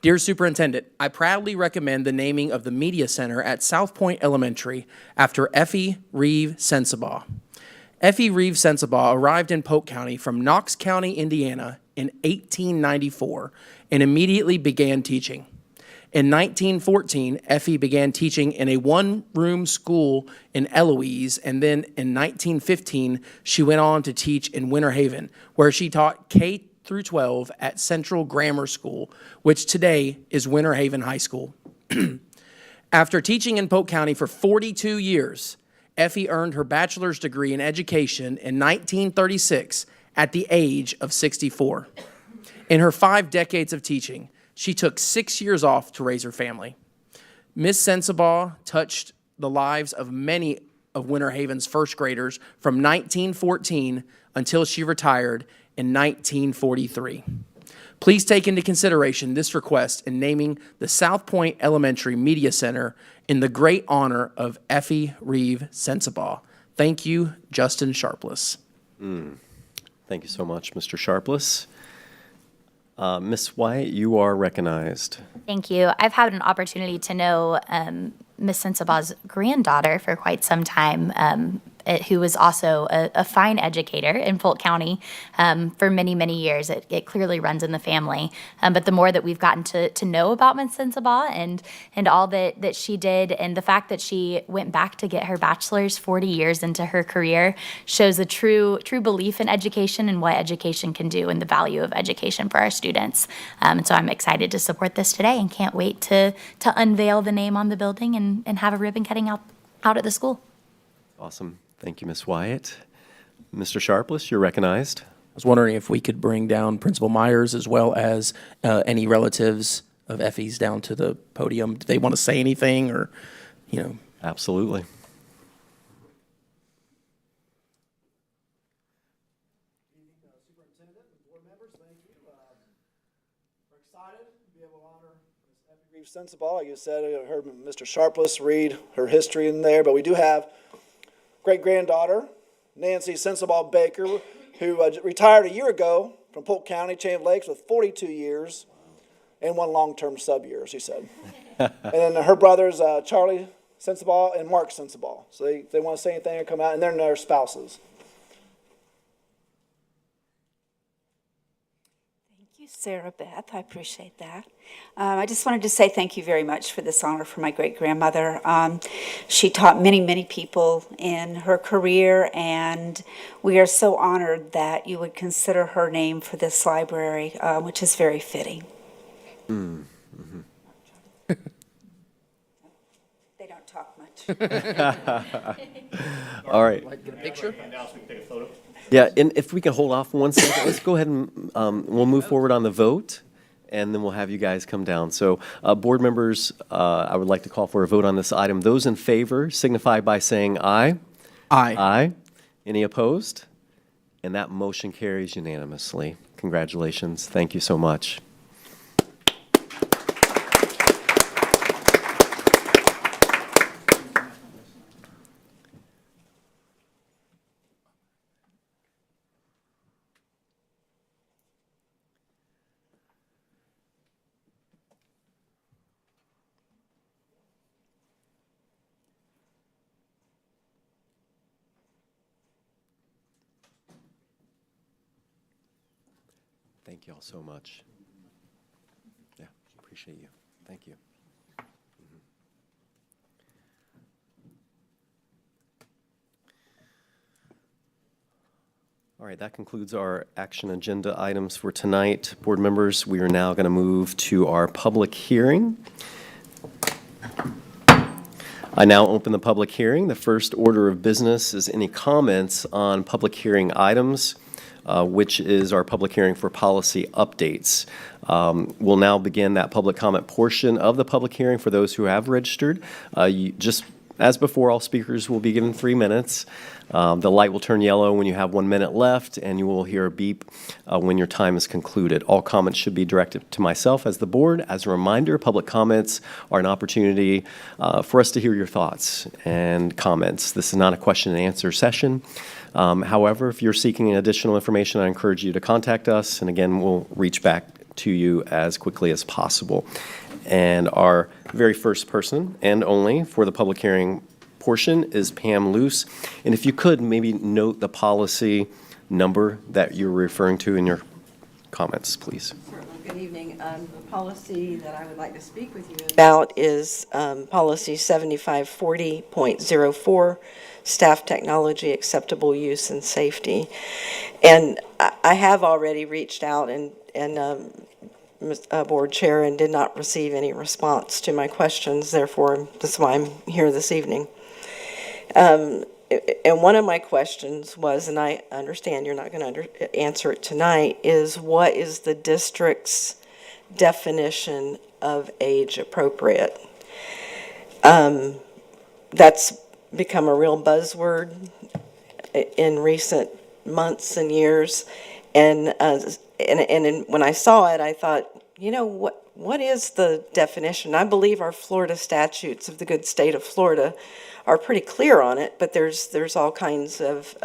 Dear Superintendent, I proudly recommend the naming of the Media Center at South Point Elementary after Effie Reeve Sensabaugh. Effie Reeve Sensabaugh arrived in Polk County from Knox County, Indiana in 1894 and immediately began teaching. In 1914, Effie began teaching in a one-room school in Eloise, and then in 1915, she went on to teach in Winter Haven, where she taught K through 12 at Central Grammar School, which today is Winter Haven High School. After teaching in Polk County for 42 years, Effie earned her bachelor's degree in education in 1936 at the age of 64. In her 5 decades of teaching, she took 6 years off to raise her family. Ms. Sensabaugh touched the lives of many of Winter Haven's first graders from 1914 until she retired in 1943. Please take into consideration this request in naming the South Point Elementary Media Center in the great honor of Effie Reeve Sensabaugh. Thank you, Justin Sharpless. Thank you so much, Mr. Sharpless. Ms. Wyatt, you are recognized. Thank you. I've had an opportunity to know Ms. Sensabaugh's granddaughter for quite some time, who was also a fine educator in Polk County for many, many years. It clearly runs in the family. But the more that we've gotten to know about Ms. Sensabaugh and all that she did, and the fact that she went back to get her bachelor's 40 years into her career shows a true belief in education and what education can do and the value of education for our students. And so I'm excited to support this today and can't wait to unveil the name on the building and have a ribbon cutting out at the school. Awesome. Thank you, Ms. Wyatt. Mr. Sharpless, you're recognized. I was wondering if we could bring down Principal Myers as well as any relatives of Effie's down to the podium. Do they want to say anything or, you know? Absolutely. Superintendent and board members, thank you. We're excited to be able to honor Ms. Effie Reeve Sensabaugh. Like you said, I heard Mr. Sharpless read her history in there, but we do have great-granddaughter, Nancy Sensabaugh Baker, who retired a year ago from Polk County, Chain of Lakes, with 42 years and 1 long-term sub-year, she said. And then her brothers, Charlie Sensabaugh and Mark Sensabaugh. So they want to say anything or come out, and they're their spouses. Thank you, Sarah Beth. I appreciate that. I just wanted to say thank you very much for this honor for my great-grandmother. She taught many, many people in her career, and we are so honored that you would consider her name for this library, which is very fitting. All right. Get a picture? Yeah, and if we can hold off 1 second, let's go ahead and we'll move forward on the vote, and then we'll have you guys come down. So, board members, I would like to call for a vote on this item. Those in favor signify by saying aye. Aye. Aye. Any opposed? And that motion carries unanimously. Congratulations. Thank you so much. Thank you all so much. Yeah, appreciate you. Thank you. All right, that concludes our action agenda items for tonight. Board members, we are now going to move to our public hearing. I now open the public hearing. The first order of business is any comments on public hearing items, which is our public hearing for policy updates. We'll now begin that public comment portion of the public hearing for those who have registered. Just as before, all speakers will be given 3 minutes. The light will turn yellow when you have 1 minute left, and you will hear a beep when your time is concluded. All comments should be directed to myself as the board. As a reminder, public comments are an opportunity for us to hear your thoughts and comments. This is not a question and answer session. However, if you're seeking additional information, I encourage you to contact us, and again, we'll reach back to you as quickly as possible. And our very first person and only for the public hearing portion is Pam Luce. And if you could, maybe note the policy number that you're referring to in your comments, please. Good evening. The policy that I would like to speak with you about is policy 7540.04, staff technology, acceptable use and safety. And I have already reached out and board chair and did not receive any response to my questions. Therefore, that's why I'm here this evening. And one of my questions was, and I understand you're not going to answer it tonight, is what is the district's definition of age appropriate? That's become a real buzzword in recent months and years. And when I saw it, I thought, you know, what is the definition? I believe our Florida statutes of the good state of Florida are pretty clear on it, but there's all kinds of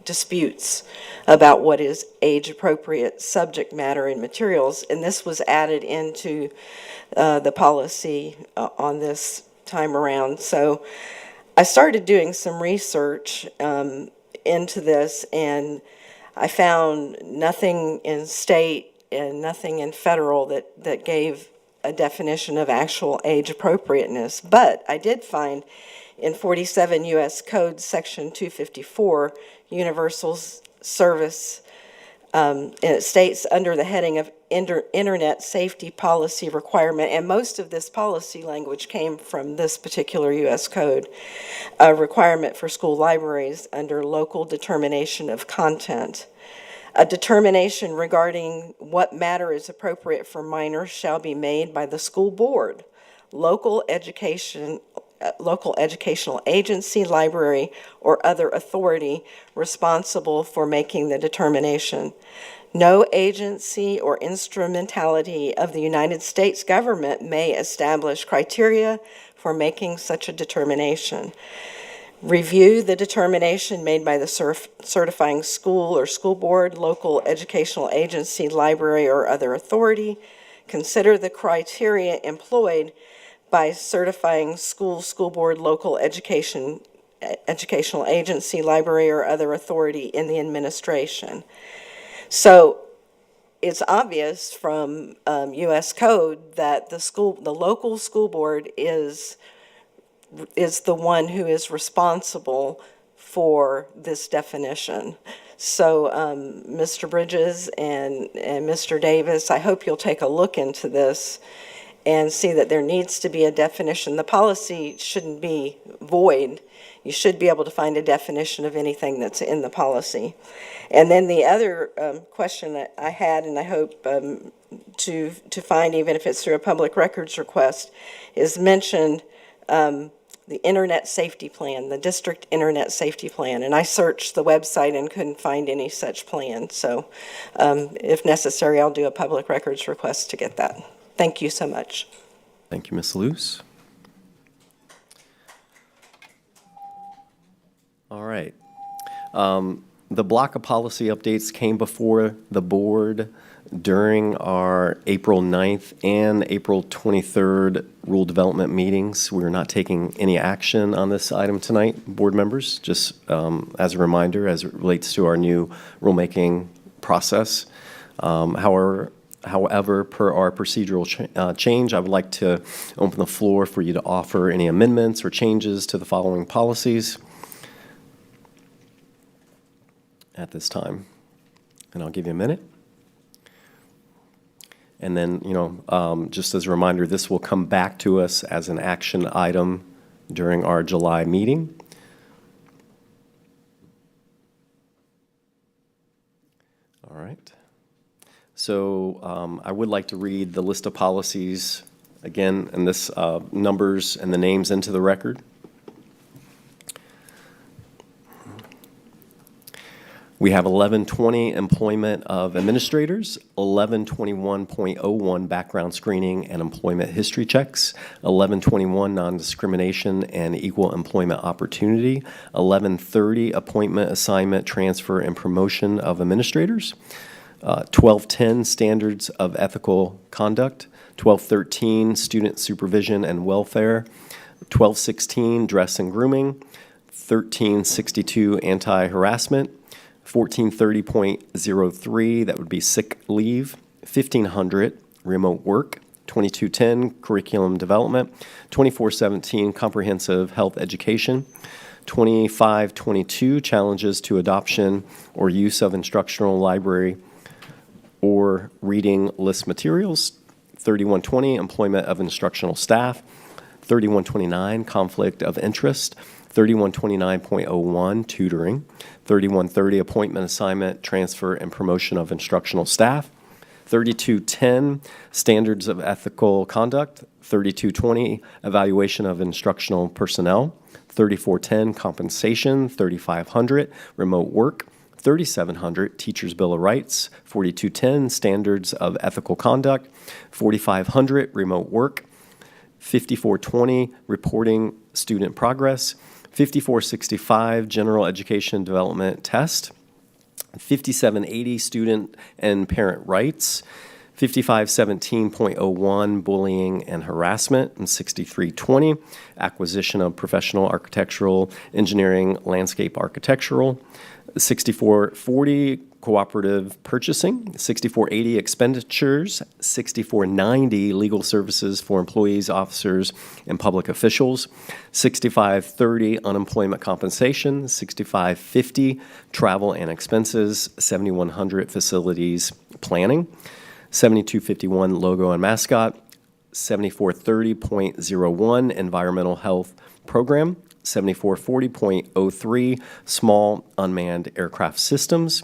disputes about what is age-appropriate subject matter and materials, and this was added into the policy on this time around. So I started doing some research into this, and I found nothing in state and nothing in federal that gave a definition of actual age appropriateness. But I did find in 47 U.S. Code Section 254, Universal Service, and it states under the heading of Internet Safety Policy Requirement, and most of this policy language came from this particular U.S. Code, a requirement for school libraries under local determination of content. A determination regarding what matter is appropriate for minors shall be made by the school board, local educational agency, library, or other authority responsible for making the determination. No agency or instrumentality of the United States government may establish criteria for making such a determination. Review the determination made by the certifying school or school board, local educational agency, library, or other authority. Consider the criteria employed by certifying school, school board, local educational agency, library, or other authority in the administration. So it's obvious from U.S. Code that the local school board is the one who is responsible for this definition. So Mr. Bridges and Mr. Davis, I hope you'll take a look into this and see that there needs to be a definition. The policy shouldn't be void. You should be able to find a definition of anything that's in the policy. And then the other question that I had, and I hope to find, even if it's through a public records request, is mentioned the internet safety plan, the district internet safety plan. And I searched the website and couldn't find any such plan. So if necessary, I'll do a public records request to get that. Thank you so much. Thank you, Ms. Luce. All right. The block of policy updates came before the board during our April 9th and April 23rd rule development meetings. We are not taking any action on this item tonight, board members, just as a reminder as it relates to our new rulemaking process. However, per our procedural change, I would like to open the floor for you to offer any amendments or changes to the following policies at this time. And I'll give you a minute. And then, just as a reminder, this will come back to us as an action item during our July meeting. All right. So I would like to read the list of policies again, and this numbers and the names into the record. We have 1120 employment of administrators, 1121.01 background screening and employment history checks, 1121 non-discrimination and equal employment opportunity, 1130 appointment, assignment, transfer, and promotion of administrators, 1210 standards of ethical conduct, 1213 student supervision and welfare, 1216 dress and grooming, 1362 anti-harassment, 1430.03, that would be sick leave, 1500 remote work, 2210 curriculum development, 2417 comprehensive health education, 2522 challenges to adoption or use of instructional library or reading list materials, 3120 employment of instructional staff, 3129 conflict of interest, 3129.01 tutoring, 3130 appointment, assignment, transfer, and promotion of instructional staff, 3210 standards of ethical conduct, 3220 evaluation of instructional personnel, 3410 compensation, 3500 remote work, 3700 Teachers' Bill of Rights, 4210 standards of ethical conduct, 4500 remote work, 5420 reporting student progress, 5465 general education development test, 5780 student and parent rights, 5517.01 bullying and harassment, and 6320 acquisition of professional architectural engineering landscape architectural, 6440 cooperative purchasing, 6480 expenditures, 6490 legal services for employees, officers, and public officials, 6530 unemployment compensation, 6550 travel and expenses, 7100 facilities planning, 7251 logo and mascot, 7430.01 environmental health program, 7440.03 small unmanned aircraft systems,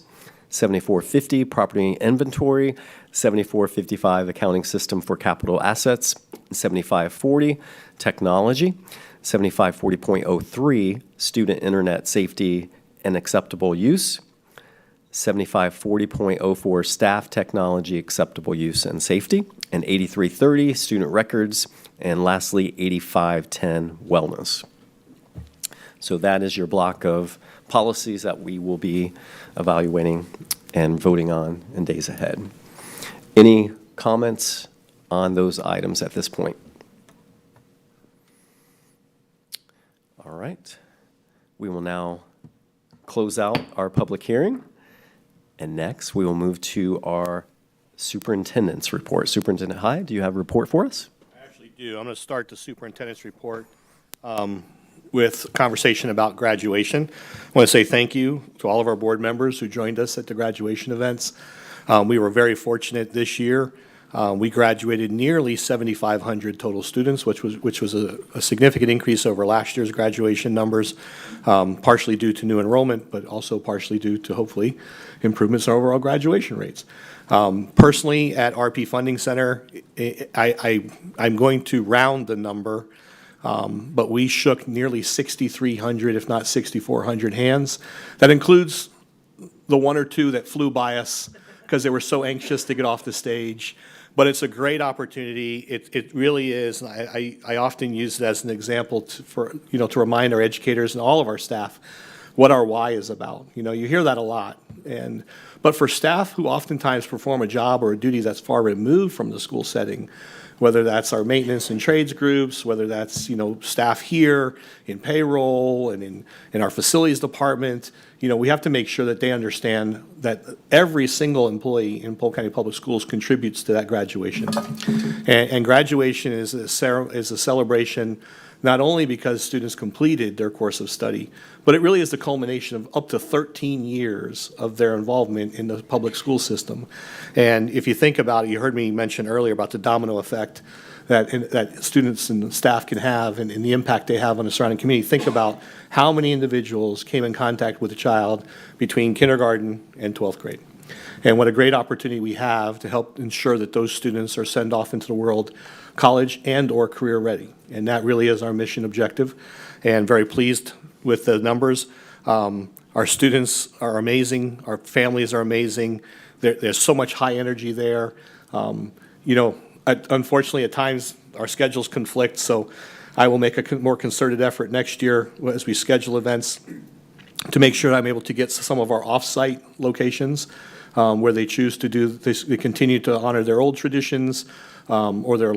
7450 property inventory, 7455 accounting system for capital assets, 7540 technology, 7540.03 student internet safety and acceptable use, 7540.04 staff technology acceptable use and safety, and 8330 student records, and lastly 8510 wellness. So that is your block of policies that we will be evaluating and voting on in days ahead. Any comments on those items at this point? All right. We will now close out our public hearing. And next, we will move to our superintendent's report. Superintendent Hyde, do you have a report for us? I actually do. I'm going to start the superintendent's report with a conversation about graduation. I want to say thank you to all of our board members who joined us at the graduation events. We were very fortunate this year We graduated nearly 7,500 total students, which was a significant increase over last year's graduation numbers, partially due to new enrollment, but also partially due to, hopefully, improvements in overall graduation rates. Personally, at RP Funding Center, I'm going to round the number, but we shook nearly 6,300, if not 6,400 hands. That includes the one or two that flew by us because they were so anxious to get off the stage. But it's a great opportunity. It really is. I often use it as an example to remind our educators and all of our staff what our why is about. You hear that a lot. But for staff who oftentimes perform a job or a duty that's far removed from the school setting, whether that's our maintenance and trades groups, whether that's staff here in payroll and in our facilities department, we have to make sure that they understand that every single employee in Polk County Public Schools contributes to that graduation. And graduation is a celebration not only because students completed their course of study, but it really is the culmination of up to 13 years of their involvement in the public school system. And if you think about it, you heard me mention earlier about the domino effect that students and staff can have and the impact they have on the surrounding community. Think about how many individuals came in contact with a child between kindergarten and 12th grade. And what a great opportunity we have to help ensure that those students are sent off into the world college and or career ready. And that really is our mission objective, and very pleased with the numbers. Our students are amazing. Our families are amazing. There's so much high energy there. Unfortunately, at times, our schedules conflict, so I will make a more concerted effort next year as we schedule events to make sure I'm able to get some of our off-site locations where they choose to do this. They continue to honor their old traditions or their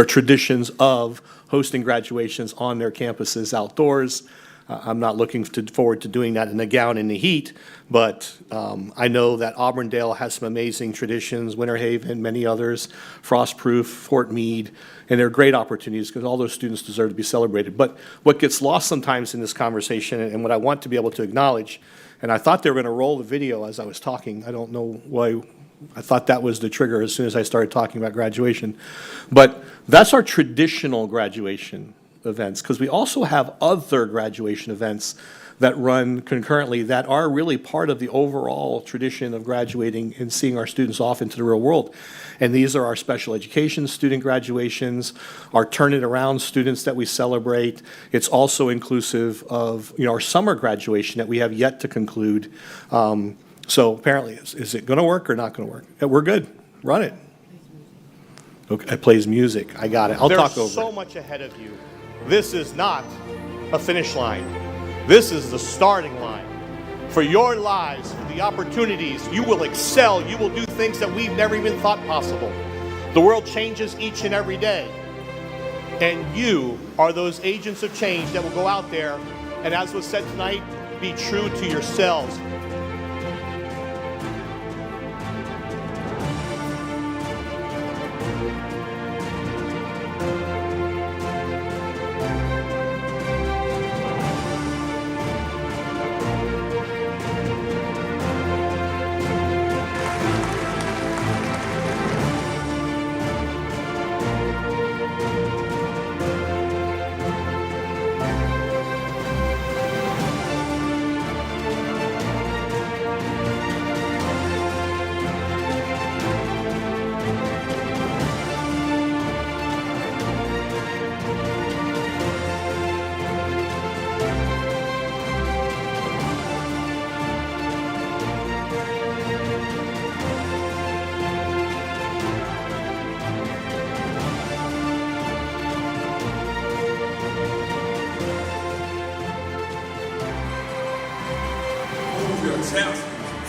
traditions of hosting graduations on their campuses outdoors. I'm not looking forward to doing that in a gown in the heat, but I know that Auburndale has some amazing traditions, Winter Haven, many others, Frostproof, Fort Meade, and they're great opportunities because all those students deserve to be celebrated. But what gets lost sometimes in this conversation, and what I want to be able to acknowledge, and I thought they were going to roll the video as I was talking. I don't know why. I thought that was the trigger as soon as I started talking about graduation. But that's our traditional graduation events, because we also have other graduation events that run concurrently that are really part of the overall tradition of graduating and seeing our students off into the real world. And these are our special education student graduations, our Turn It Around students that we celebrate. It's also inclusive of our summer graduation that we have yet to conclude. So apparently, is it going to work or not going to work? We're good. Run it. Okay, it plays music. I got it. I'll talk over it. There's so much ahead of you. This is not a finish line. This is the starting line. For your lives, for the opportunities, you will excel. You will do things that we've never even thought possible. The world changes each and every day. And you are those agents of change that will go out there and, as was said tonight, be true to yourselves.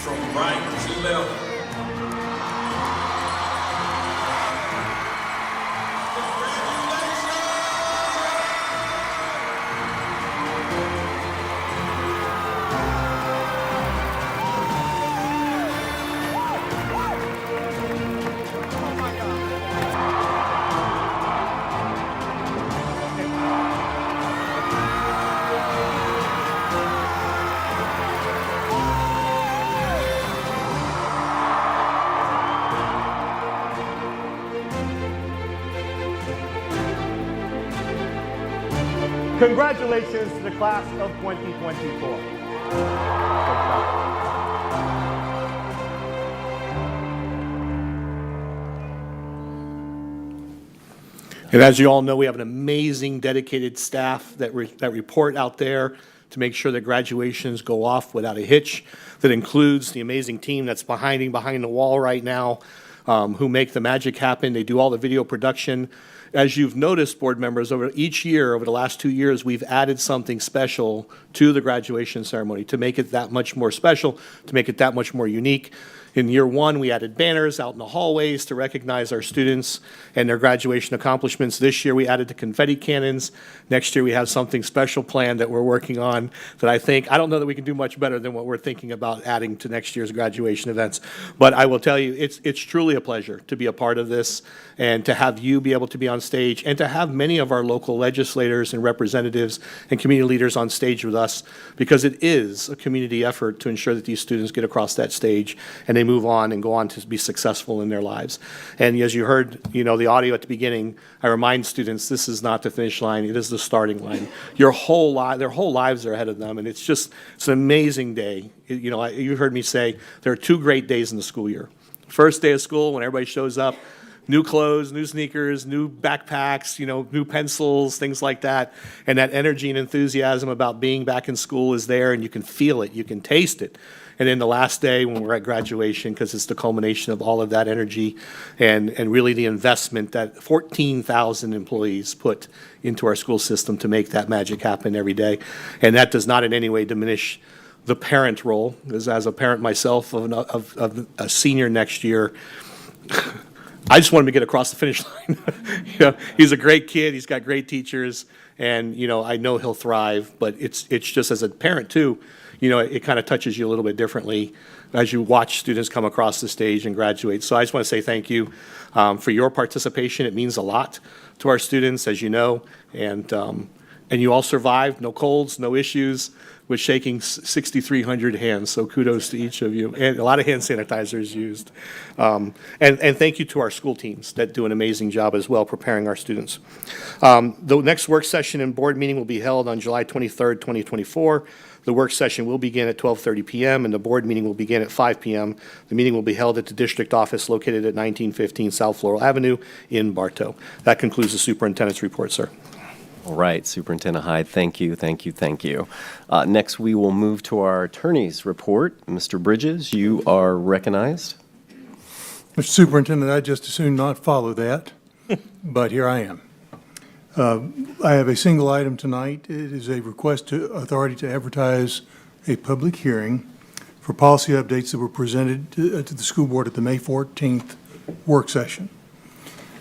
From right to left. Congratulations to the class of 2024. And as you all know, we have an amazing dedicated staff that report out there to make sure that graduations go off without a hitch. That includes the amazing team that's behind the wall right now, who make the magic happen. They do all the video production. As you've noticed, board members, over each year, over the last 2 years, we've added something special to the graduation ceremony to make it that much more special, to make it that much more unique. In year one, we added banners out in the hallways to recognize our students and their graduation accomplishments. This year, we added the confetti cannons. Next year, we have something special planned that we're working on that I don't know that we can do much better than what we're thinking about adding to next year's graduation events. But I will tell you, it's truly a pleasure to be a part of this and to have you be able to be on stage and to have many of our local legislators and representatives and community leaders on stage with us, because it is a community effort to ensure that these students get across that stage and they move on and go on to be successful in their lives. And as you heard, the audio at the beginning, I remind students this is not the finish line, it is the starting line. Their whole lives are ahead of them, and it's an amazing day. You heard me say there are 2 great days in the school year. First day of school, when everybody shows up, new clothes, new sneakers, new backpacks, new pencils, things like that. And that energy and enthusiasm about being back in school is there, and you can feel it, you can taste it. And then the last day when we're at graduation, because it's the culmination of all of that energy and really the investment that 14,000 employees put into our school system to make that magic happen every day. And that does not in any way diminish the parent role. As a parent myself of a senior next year, I just want him to get across the finish line. He's a great kid. He's got great teachers, and I know he'll thrive. But it's just as a parent too, it kind of touches you a little bit differently as you watch students come across the stage and graduate. So I just want to say thank you for your participation. It means a lot to our students, as you know, and you all survived. No colds, no issues with shaking 6,300 hands. So kudos to each of you. And a lot of hand sanitizer is used. And thank you to our school teams that do an amazing job as well preparing our students. The next work session and board meeting will be held on July 23rd, 2024. The work session will begin at 12:30 p.m. and the board meeting will begin at 5 p.m. The meeting will be held at the district office located at 1915 South Floral Avenue in Bartow. That concludes the superintendent's report, sir. All right, Superintendent Hyde, thank you. Next, we will move to our attorney's report. Mr. Bridges, you are recognized. Mr. Superintendent, I'd just as soon not follow that, but here I am. I have a single item tonight. It is a request to authority to advertise a public hearing for policy updates that were presented to the school board at the May 14th work session.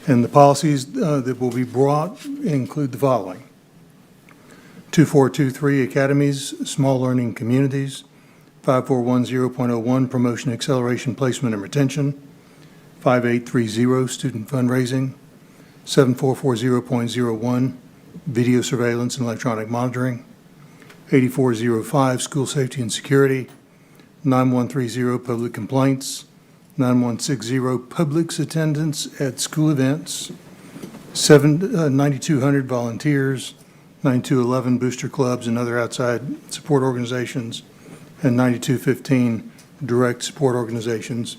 And the policies that will be brought include the following: 2423 Academies, Small Learning Communities, 5410.01 Promotion, Acceleration, Placement, and Retention, 5830 Student Fundraising, 7440.01 Video Surveillance and Electronic Monitoring, 8405 School Safety and Security, 9130 Public Complaints, 9160 Public's Attendance at School Events, 9200 Volunteers, 9211 Booster Clubs and other outside support organizations, and 9215 Direct Support Organizations,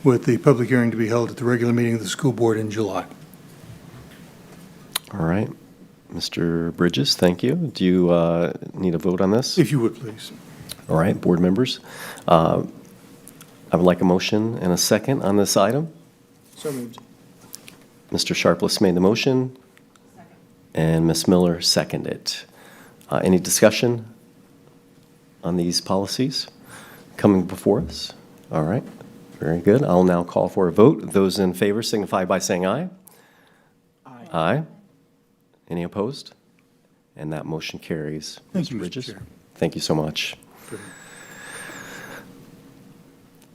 with the public hearing to be held at the regular meeting of the school board in July. All right. Mr. Bridges, thank you. Do you need a vote on this? If you would, please. All right, board members. I would like a motion and a second on this item. So moved. Mr. Sharpless made the motion, and Ms. Miller seconded. Any discussion on these policies coming before us? All right, very good. I'll now call for a vote. Those in favor signify by saying aye. Aye. Aye. Any opposed? And that motion carries. Thank you, Mr. Bridges. Chair. Thank you so much.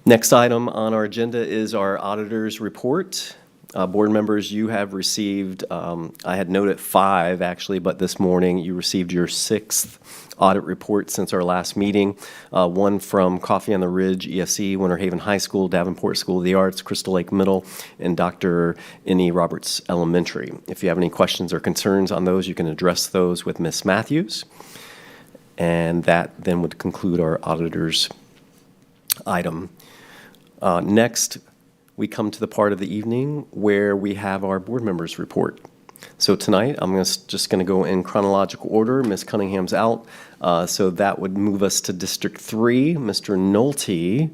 Next item on our agenda is our auditor's report. Board members, you have received, I had noted 5 actually, but this morning you received your 6th audit reports since our last meeting. One from Coffee on the Ridge, ESE, Winter Haven High School, Davenport School of the Arts, Crystal Lake Middle, and Dr. N.E. Roberts Elementary. If you have any questions or concerns on those, you can address those with Ms. Matthews. And that then would conclude our auditor's item. Next, we come to the part of the evening where we have our board members' report. So tonight, I'm just going to go in chronological order. Ms. Cunningham's out, so that would move us to District 3. Mr. Nolte,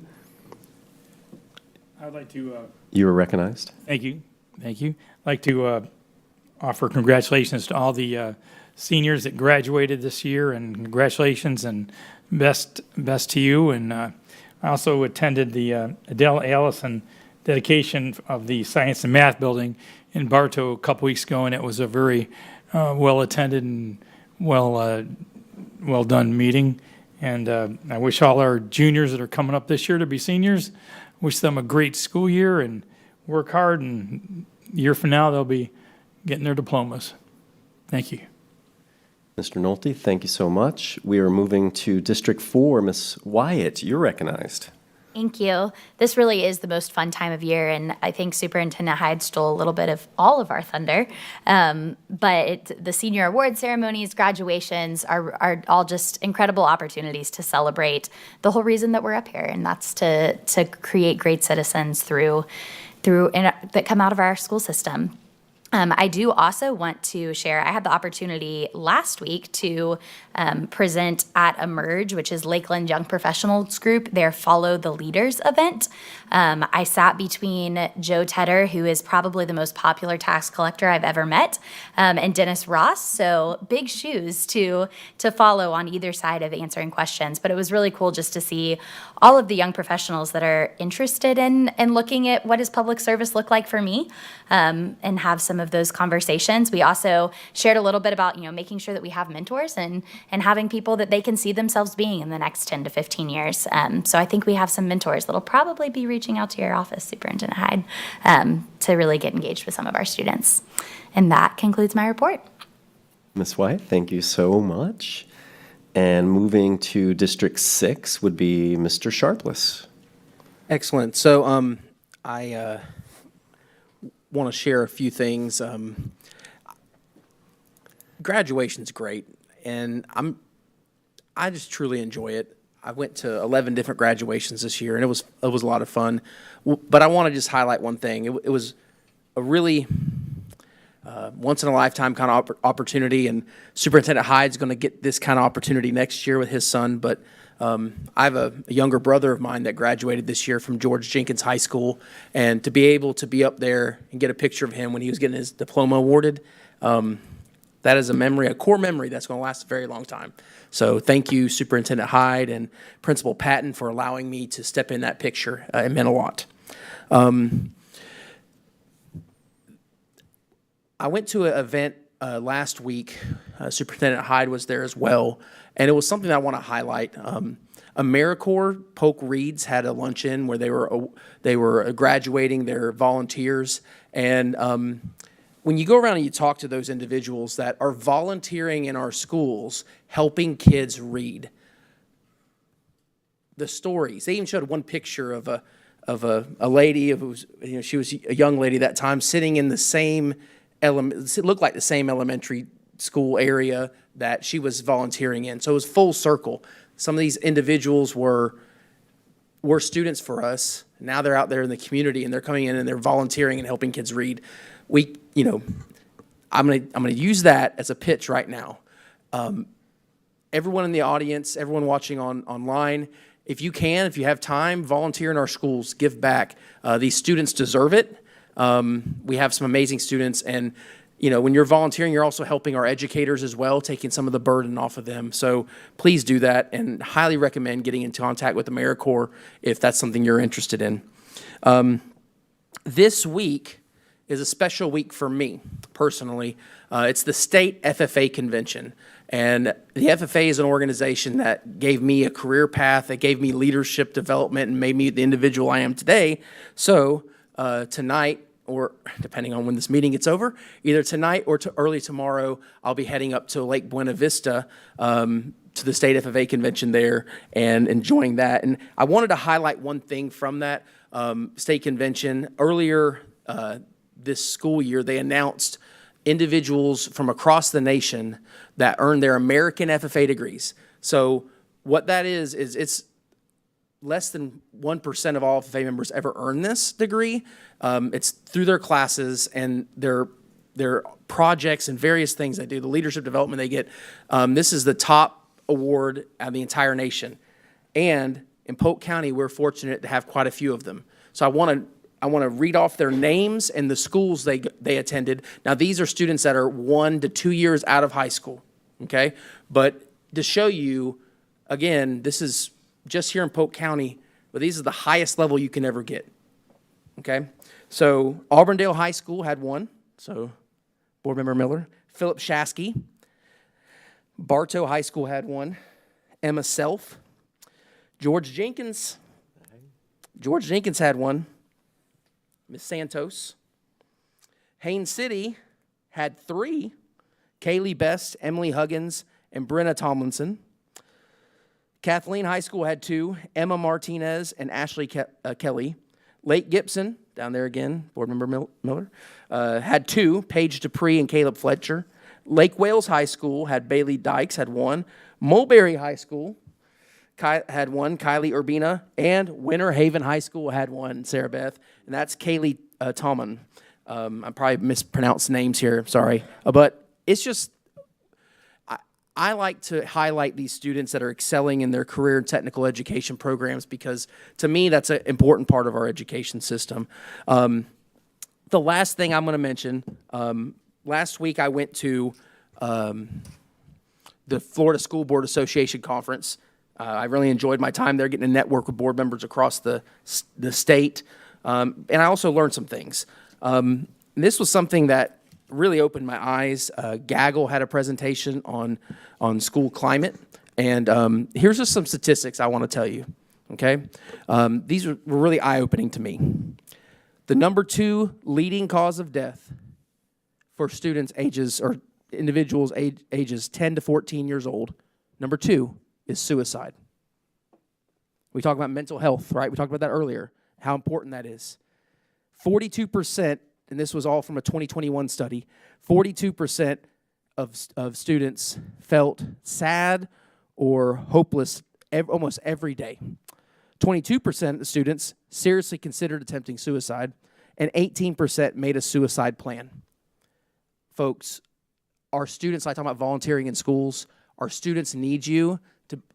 I'd like to. you are recognized. Thank you. Thank you. I'd like to offer congratulations to all the seniors that graduated this year, and congratulations and best to you. And I also attended the Adele Allison dedication of the Science and Math Building in Bartow a couple weeks ago, and it was a very well-attended and well-done meeting. And I wish all our juniors that are coming up this year to be seniors, wish them a great school year and work hard, and a year from now they'll be getting their diplomas. Thank you. Mr. Nolte, thank you so much. We are moving to District 4. Ms. Wyatt, you're recognized. Thank you. This really is the most fun time of year, and I think Superintendent Hyde stole a little bit of all of our thunder. But the senior award ceremonies, graduations are all just incredible opportunities to celebrate the whole reason that we're up here, and that's to create great citizens that come out of our school system. I do also want to share, I had the opportunity last week to present at Emerge, which is Lakeland Young Professionals Group, their Follow the Leaders event. I sat between Joe Tedder, who is probably the most popular tax collector I've ever met, and Dennis Ross. So big shoes to follow on either side of answering questions. But it was really cool just to see all of the young professionals that are interested in looking at what does public service look like for me, and have some of those conversations. We also shared a little bit about, making sure that we have mentors and having people that they can see themselves being in the next 10 to 15 years. So I think we have some mentors that'll probably be reaching out to your office, Superintendent Hyde, to really get engaged with some of our students. And that concludes my report. Ms. White, thank you so much. And moving to District 6 would be Mr. Sharpless. Excellent. So I want to share a few things. Graduation's great, and I just truly enjoy it. I went to 11 different graduations this year, and it was a lot of fun. But I want to just highlight one thing. It was a really once-in-a-lifetime kind of opportunity, and Superintendent Hyde's going to get this kind of opportunity next year with his son. But I have a younger brother of mine that graduated this year from George Jenkins High School, and to be able to be up there and get a picture of him when he was getting his diploma awarded, that is a memory, a core memory that's going to last a very long time. So thank you, Superintendent Hyde and Principal Patton, for allowing me to step in that picture. It meant a lot. I went to an event last week. Superintendent Hyde was there as well, and it was something that I want to highlight. AmeriCorps Polk Reeds had a luncheon where they were graduating their volunteers, and when you go around and you talk to those individuals that are volunteering in our schools, helping kids read, the stories. They even showed one picture of a lady who's, she was a young lady that time sitting in the same it looked like the same elementary school area that she was volunteering in. So it was full circle. Some of these individuals were students for us. Now they're out there in the community and they're coming in and they're volunteering and helping kids read. I'm gonna use that as a pitch right now. Everyone in the audience, everyone watching online, if you have time, volunteer in our schools, give back. These students deserve it. We have some amazing students, and when you're volunteering, you're also helping our educators as well, taking some of the burden off of them. So please do that, and highly recommend getting in contact with AmeriCorps if that's something you're interested in. This week is a special week for me personally. It's the state FFA convention. And the FFA is an organization that gave me a career path, that gave me leadership development, and made me the individual I am today. So tonight, or depending on when this meeting gets over, either tonight or early tomorrow, I'll be heading up to Lake Buena Vista to the State FFA convention there and enjoying that. And I wanted to highlight one thing from that state convention. Earlier this school year, they announced individuals from across the nation that earned their American FFA degrees. So what that is it's less than 1% of all FFA members ever earn this degree. It's through their classes and their projects and various things they do, the leadership development they get. This is the top award of the entire nation. And in Polk County, we're fortunate to have quite a few of them. So I want to read off their names and the schools they attended. Now, these are students that are 1 to 2 years out of high school, okay? But to show you, again, this is just here in Polk County, but these are the highest level you can ever get, okay? So Auburndale High School had one, so Board Member Miller. Philip Shasky. Bartow High School had one. Emma Self. George Jenkins had one. Miss Santos. Haines City had 3. Kaylee Best, Emily Huggins, and Brenna Tomlinson. Kathleen High School had 2. Emma Martinez and Ashley Kelly. Lake Gibson, down there again, Board Member Miller, had 2. Paige Dupree and Caleb Fletcher. Lake Wales High School had Bailey Dykes, had 1. Mulberry High School had 1, Kylie Urbina, and Winter Haven High School had 1, Sarah Beth, and that's Kaylee Tallman. I probably mispronounced names here, sorry. But it's just, I like to highlight these students that are excelling in their career and technical education programs because, to me, that's an important part of our education system. The last thing I'm going to mention, last week I went to the Florida School Board Association Conference. I really enjoyed my time there, getting to network with board members across the state. And I also learned some things. This was something that really opened my eyes. Gaggle had a presentation on school climate. And here's just some statistics I want to tell you, okay? These were really eye-opening to me. The number 2 leading cause of death for students or individuals ages 10 to 14 years old, number 2 is suicide. We talk about mental health, right? We talked about that earlier, how important that is. 42%, and this was all from a 2021 study, 42% of students felt sad or hopeless almost every day. 22% of students seriously considered attempting suicide, and 18% made a suicide plan. Folks, our students, I talk about volunteering in schools, our students need you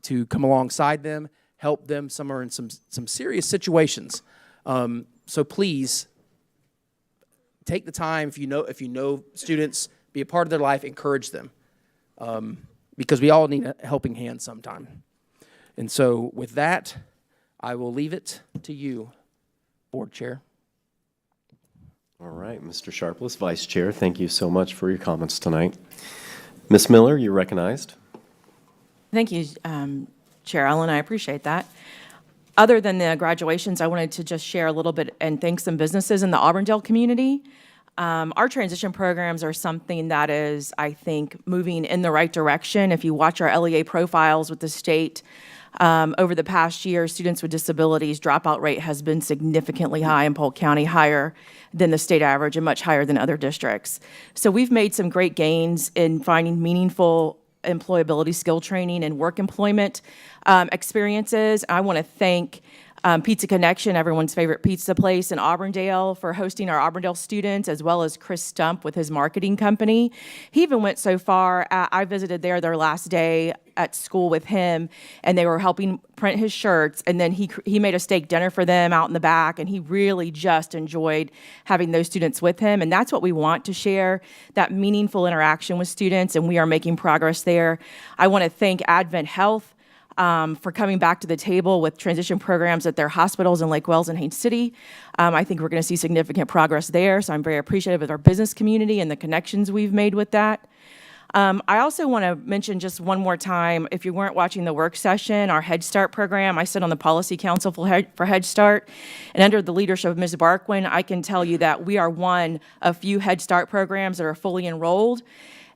to come alongside them, help them. Some are in some serious situations. So please, take the time, if you know students, be a part of their life, encourage them. Because we all need a helping hand sometime. And so with that, I will leave it to you, Board Chair. All right, Mr. Sharpless, Vice Chair, thank you so much for your comments tonight. Ms. Miller, you're recognized. Thank you, Chair Allen. I appreciate that. Other than the graduations, I wanted to just share a little bit and thank some businesses in the Auburndale community. Our transition programs are something that is, I think, moving in the right direction. If you watch our LEA profiles with the state, over the past year, students with disabilities dropout rate has been significantly high in Polk County, higher than the state average and much higher than other districts. So we've made some great gains in finding meaningful employability skill training and work employment experiences. I want to thank Pizza Connection, everyone's favorite pizza place in Auburndale, for hosting our Auburndale students, as well as Chris Stump with his marketing company. He even went so far, I visited their last day at school with him, and they were helping print his shirts, and then he made a steak dinner for them out in the back, and he really just enjoyed having those students with him, and that's what we want to share, that meaningful interaction with students, and we are making progress there. I want to thank Advent Health for coming back to the table with transition programs at their hospitals in Lake Wales and Haines City. I think we're going to see significant progress there, so I'm very appreciative of our business community and the connections we've made with that. I also want to mention just one more time, if you weren't watching the work session, our Head Start program, I sit on the Policy Council for Head Start, and under the leadership of Ms. Barquin, I can tell you that we are one of few Head Start programs that are fully enrolled.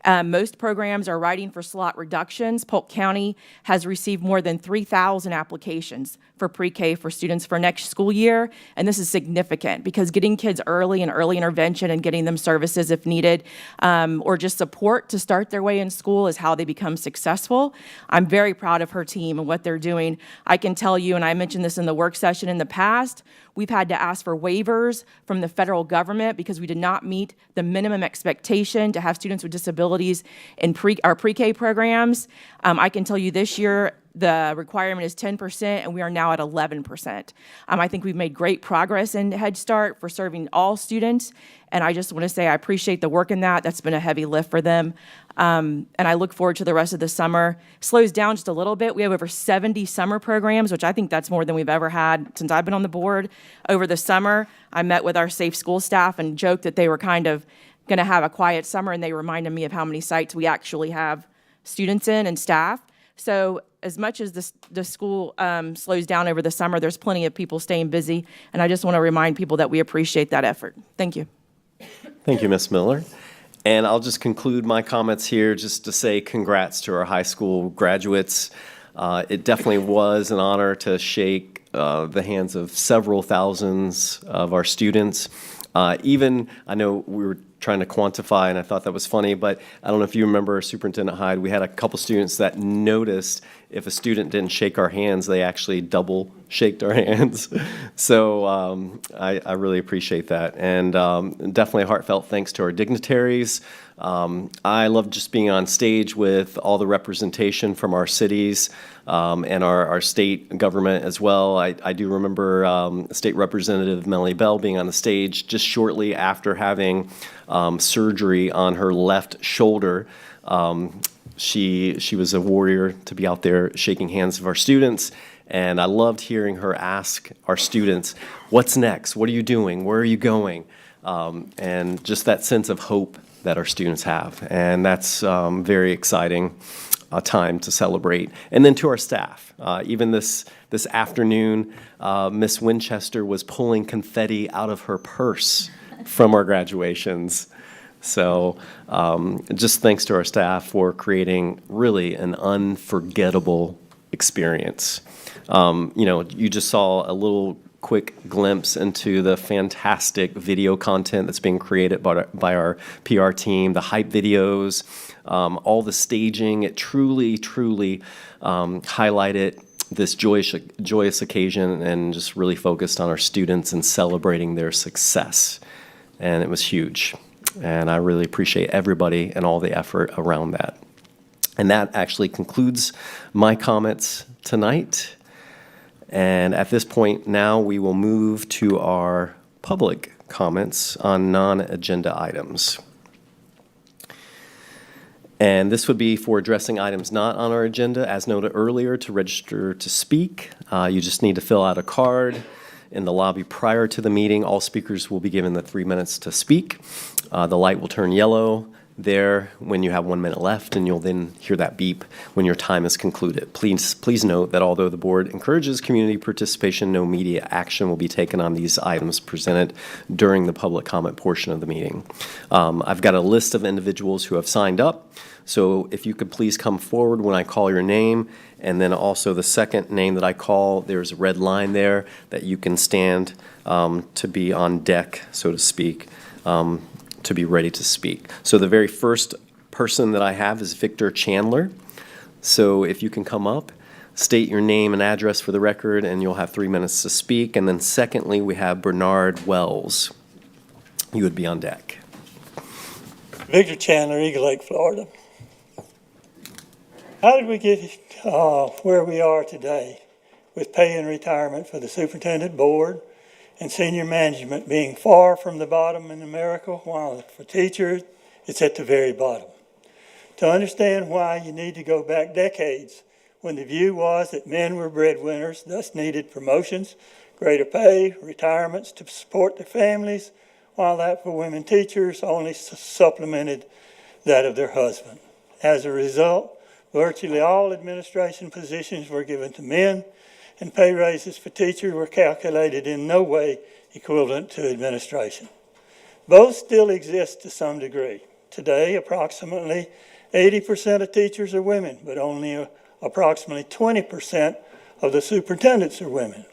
Most programs are writing for slot reductions. Polk County has received more than 3,000 applications for pre-K for students for next school year, and this is significant because getting kids early and early intervention and getting them services if needed, or just support to start their way in school is how they become successful. I'm very proud of her team and what they're doing. I can tell you, and I mentioned this in the work session in the past, we've had to ask for waivers from the federal government because we did not meet the minimum expectation to have students with disabilities in our pre-K programs. I can tell you this year, the requirement is 10%, and we are now at 11%. I think we've made great progress in Head Start for serving all students, and I just want to say I appreciate the work in that. That's been a heavy lift for them, and I look forward to the rest of the summer. Slows down just a little bit. We have over 70 summer programs, which I think that's more than we've ever had since I've been on the board. Over the summer, I met with our Safe School staff and joked that they were kind of going to have a quiet summer, and they reminded me of how many sites we actually have students in and staff. So as much as the school slows down over the summer, there's plenty of people staying busy, and I just want to remind people that we appreciate that effort. Thank you. Thank you, Ms. Miller. And I'll just conclude my comments here just to say congrats to our high school graduates. It definitely was an honor to shake the hands of several thousands of our students. Even, I know we were trying to quantify, and I thought that was funny, but I don't know if you remember Superintendent Hyde, we had a couple students that noticed if a student didn't shake our hands, they actually double shaked our hands. So I really appreciate that. And definitely a heartfelt thanks to our dignitaries. I love just being on stage with all the representation from our cities and our state government as well. I do remember State Representative Melanie Bell being on the stage just shortly after having surgery on her left shoulder. She was a warrior to be out there shaking hands of our students. And I loved hearing her ask our students, what's next? What are you doing? Where are you going? And just that sense of hope that our students have. And that's very exciting time to celebrate. And then to our staff, even this afternoon, Miss Winchester was pulling confetti out of her purse from our graduations. So just thanks to our staff for creating really an unforgettable experience. You just saw a little quick glimpse into the fantastic video content that's being created by our PR team, the hype videos, all the staging. It truly highlighted this joyous occasion and just really focused on our students and celebrating their success. And it was huge. And I really appreciate everybody and all the effort around that. And that actually concludes my comments tonight. And at this point now, we will move to our public comments on non-agenda items. And this would be for addressing items not on our agenda. As noted earlier, to register to speak, you just need to fill out a card in the lobby prior to the meeting. All speakers will be given the 3 minutes to speak. The light will turn yellow there when you have 1 minute left, and you'll then hear that beep when your time is concluded. Please note that although the board encourages community participation, no immediate action will be taken on these items presented during the public comment portion of the meeting. I've got a list of individuals who have signed up, so if you could please come forward when I call your name, and then also the second name that I call, there's a red line there that you can stand to be on deck, so to speak, to be ready to speak. So the very first person that I have is Victor Chandler. So if you can come up, state your name and address for the record, and you'll have 3 minutes to speak. And then secondly, we have Bernard Wells. You would be on deck. Victor Chandler, Eagle Lake, Florida. How did we get where we are today with pay and retirement for the superintendent board and senior management being far from the bottom in America, while for teachers, it's at the very bottom? To understand why, you need to go back decades when the view was that men were breadwinners, thus needed promotions, greater pay, retirements to support their families, while that for women teachers only supplemented that of their husband. As a result, virtually all administration positions were given to men, and pay raises for teachers were calculated in no way equivalent to administration. Both still exist to some degree. Today, approximately 80% of teachers are women, but only approximately 20% of the superintendents are women.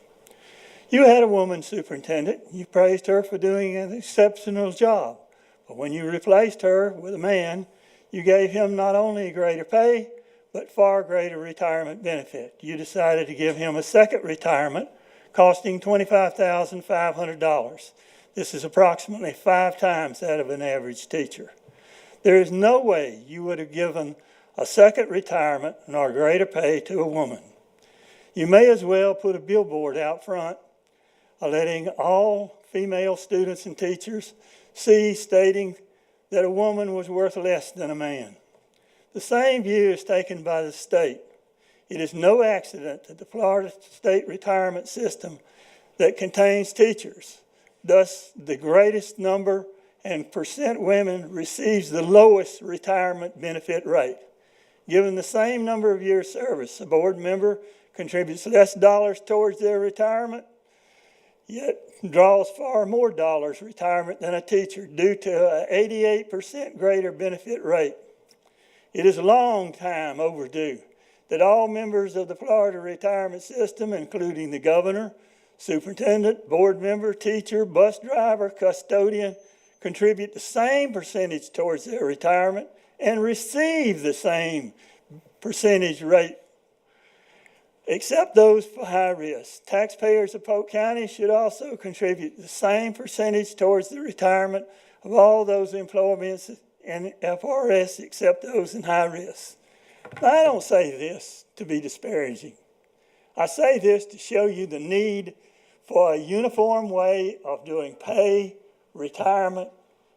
You had a woman superintendent. You praised her for doing an exceptional job. But when you replaced her with a man, you gave him not only greater pay, but far greater retirement benefit. You decided to give him a second retirement, costing $25,500. This is approximately 5 times that of an average teacher. There is no way you would have given a second retirement nor greater pay to a woman. You may as well put a billboard out front letting all female students and teachers see stating that a woman was worth less than a man. The same view is taken by the state. It is no accident that the Florida State Retirement System that contains teachers, thus the greatest number and percent women, receives the lowest retirement benefit rate. Given the same number of years service, a board member contributes less dollars towards their retirement, yet draws far more dollars retirement than a teacher due to an 88% greater benefit rate. It is a long time overdue that all members of the Florida retirement system, including the governor, superintendent, board member, teacher, bus driver, custodian, contribute the same percentage towards their retirement and receive the same percentage rate, except those for high risk. Taxpayers of Polk County should also contribute the same percentage towards the retirement of all those employments in FRS except those in high risk. Now, I don't say this to be disparaging. I say this to show you the need for a uniform way of doing pay, retirement,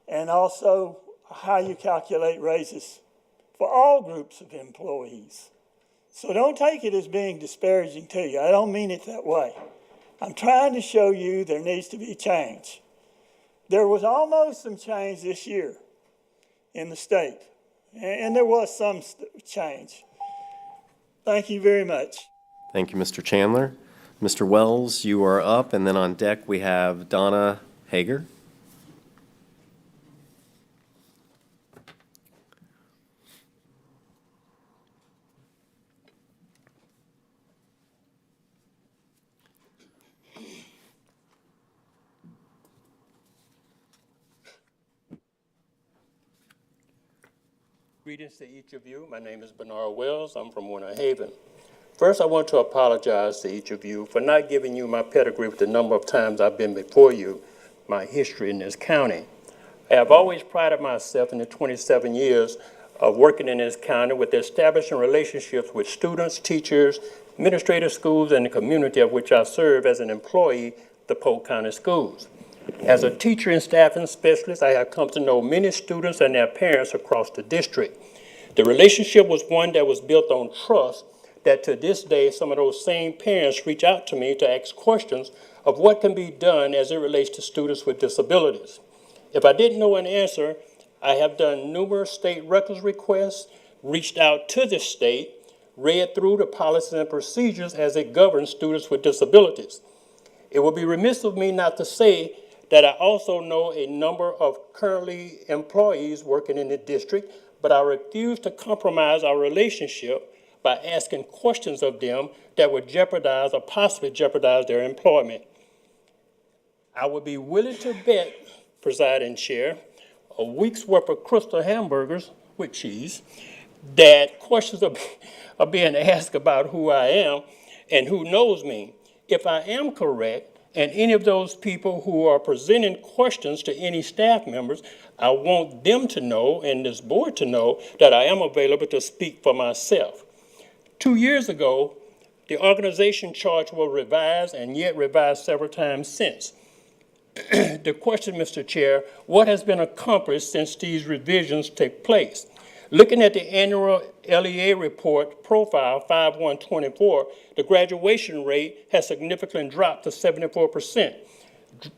and also how you calculate raises for all groups of employees. So don't take it as being disparaging to you. I don't mean it that way. I'm trying to show you there needs to be change. There was almost some change this year in the state, and there was some change. Thank you very much. Thank you, Mr. Chandler. Mr. Wells, you are up, and then on deck we have Donna Hager. Greetings to each of you. My name is Bernard Wells. I'm from Winter Haven. First, I want to apologize to each of you for not giving you my pedigree with the number of times I've been before you, my history in this county. I have always prided myself in the 27 years of working in this county with establishing relationships with students, teachers, administrative schools, and the community of which I serve as an employee, the Polk County Schools. As a teacher and staffing specialist, I have come to know many students and their parents across the district. The relationship was one that was built on trust that to this day, some of those same parents reach out to me to ask questions of what can be done as it relates to students with disabilities. If I didn't know an answer, I have done numerous state records requests, reached out to the state, read through the policies and procedures as it governs students with disabilities. It would be remiss of me not to say that I also know a number of currently employees working in the district, but I refuse to compromise our relationship by asking questions of them that would jeopardize or possibly jeopardize their employment. I would be willing to bet, Presiding Chair, a week's worth of Crystal hamburgers with cheese, that questions are being asked about who I am and who knows me. If I am correct, and any of those people who are presenting questions to any staff members, I want them to know, and this board to know, that I am available to speak for myself. 2 years ago, the organization chart was revised and yet revised several times since. The question, Mr. Chair, what has been accomplished since these revisions take place? Looking at the annual LEA report profile 5124, the graduation rate has significantly dropped to 74%.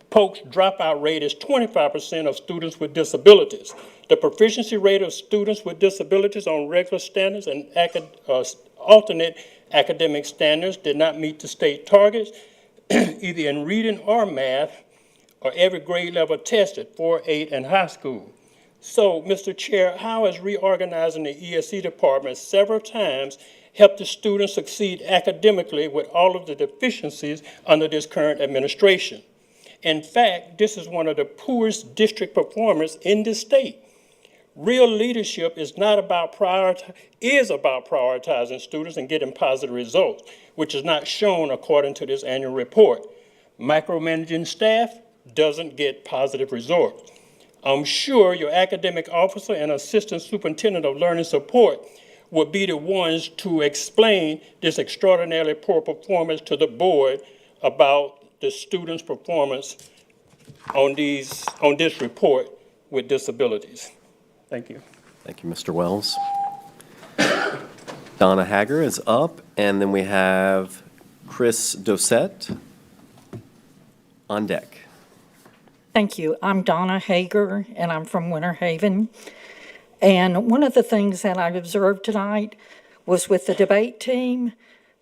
Polk's dropout rate is 25% of students with disabilities. The proficiency rate of students with disabilities on regular standards and alternate academic standards did not meet the state targets, either in reading or math, or every grade level tested, 4, 8, and high school. So, Mr. Chair, how has reorganizing the ESE department several times helped the students succeed academically with all of the deficiencies under this current administration? In fact, this is one of the poorest district performers in the state. Real leadership is about prioritizing students and getting positive results, which is not shown according to this annual report. Micromanaging staff doesn't get positive results. I'm sure your academic officer and assistant superintendent of learning support would be the ones to explain this extraordinarily poor performance to the board about the students' performance on this report with disabilities. Thank you. Thank you, Mr. Wells. Donna Hager is up, and then we have Chris Doucette on deck. Thank you. I'm Donna Hager, and I'm from Winter Haven. And one of the things that I've observed tonight was with the debate team,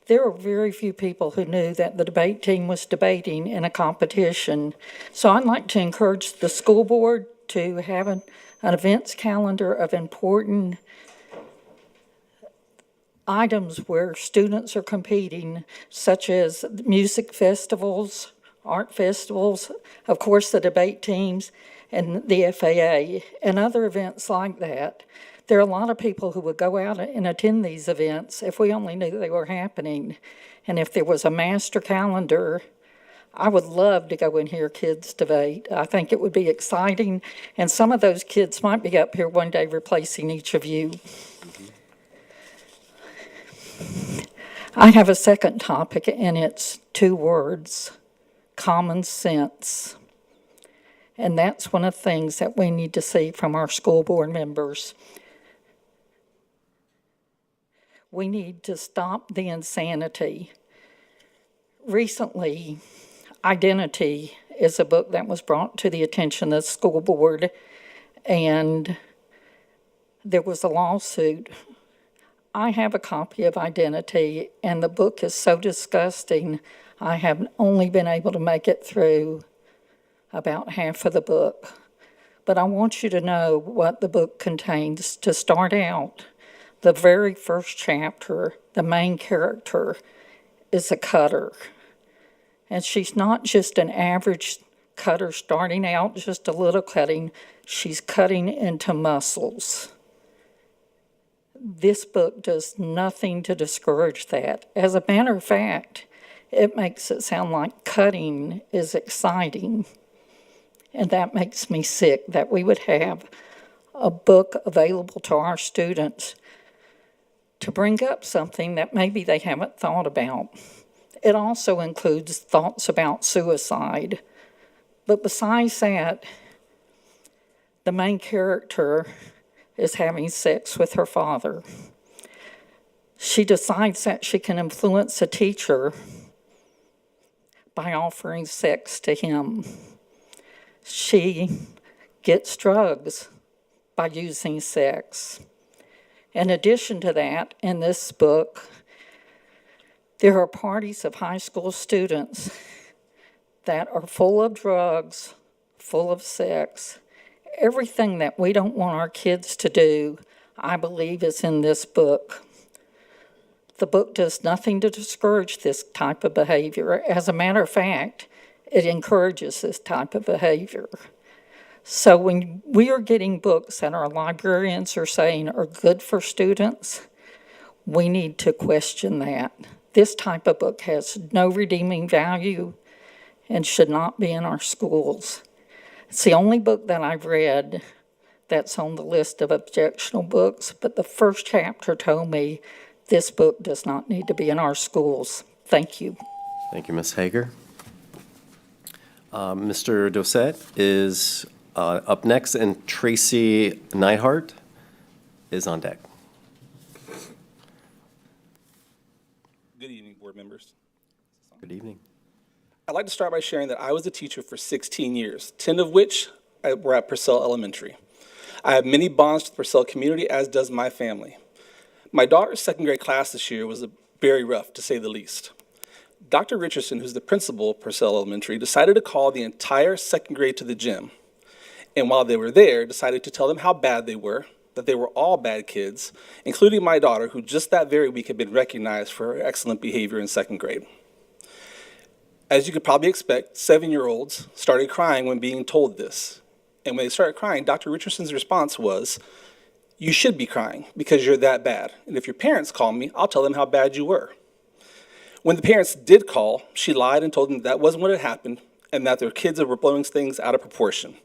there are very few people who knew that the debate team was debating in a competition. So I'd like to encourage the school board to have an events calendar of important items where students are competing, such as music festivals, art festivals, of course, the debate teams, and the FAA, and other events like that. There are a lot of people who would go out and attend these events if we only knew they were happening. And if there was a master calendar, I would love to go and hear kids debate. I think it would be exciting, and some of those kids might be up here one day replacing each of you. I have a second topic, and it's 2 words: common sense. And that's one of the things that we need to see from our school board members. We need to stop the insanity. Recently, Identity is a book that was brought to the attention of the school board, and there was a lawsuit. I have a copy of Identity, and the book is so disgusting, I have only been able to make it through about half of the book. But I want you to know what the book contains. To start out, the very first chapter, the main character is a cutter. And she's not just an average cutter starting out, just a little cutting. She's cutting into muscles. This book does nothing to discourage that. As a matter of fact, it makes it sound like cutting is exciting. And that makes me sick that we would have a book available to our students to bring up something that maybe they haven't thought about. It also includes thoughts about suicide. But besides that, the main character is having sex with her father. She decides that she can influence a teacher by offering sex to him. She gets drugs by using sex. In addition to that, in this book, there are parties of high school students that are full of drugs, full of sex. Everything that we don't want our kids to do, I believe, is in this book. The book does nothing to discourage this type of behavior. As a matter of fact, it encourages this type of behavior. So when we are getting books that our librarians are saying are good for students, we need to question that. This type of book has no redeeming value and should not be in our schools. It's the only book that I've read that's on the list of objectionable books, but the first chapter told me this book does not need to be in our schools. Thank you. Thank you, Ms. Hager. Mr. Doucette is up next, and Tracy Neihart is on deck. Good evening, board members. Good evening. I'd like to start by sharing that I was a teacher for 16 years, 10 of which were at Purcell Elementary. I have many bonds to the Purcell community, as does my family. My daughter's second grade class this year was very rough, to say the least. Dr. Richardson, who's the principal of Purcell Elementary, decided to call the entire second grade to the gym. And while they were there, decided to tell them how bad they were, that they were all bad kids, including my daughter, who just that very week had been recognized for her excellent behavior in second grade. As you could probably expect, 7-year-olds started crying when being told this. And when they started crying, Dr. Richardson's response was, "You should be crying because you're that bad. And if your parents call me, I'll tell them how bad you were." When the parents did call, she lied and told them that wasn't what had happened and that their kids were blowing things out of proportion.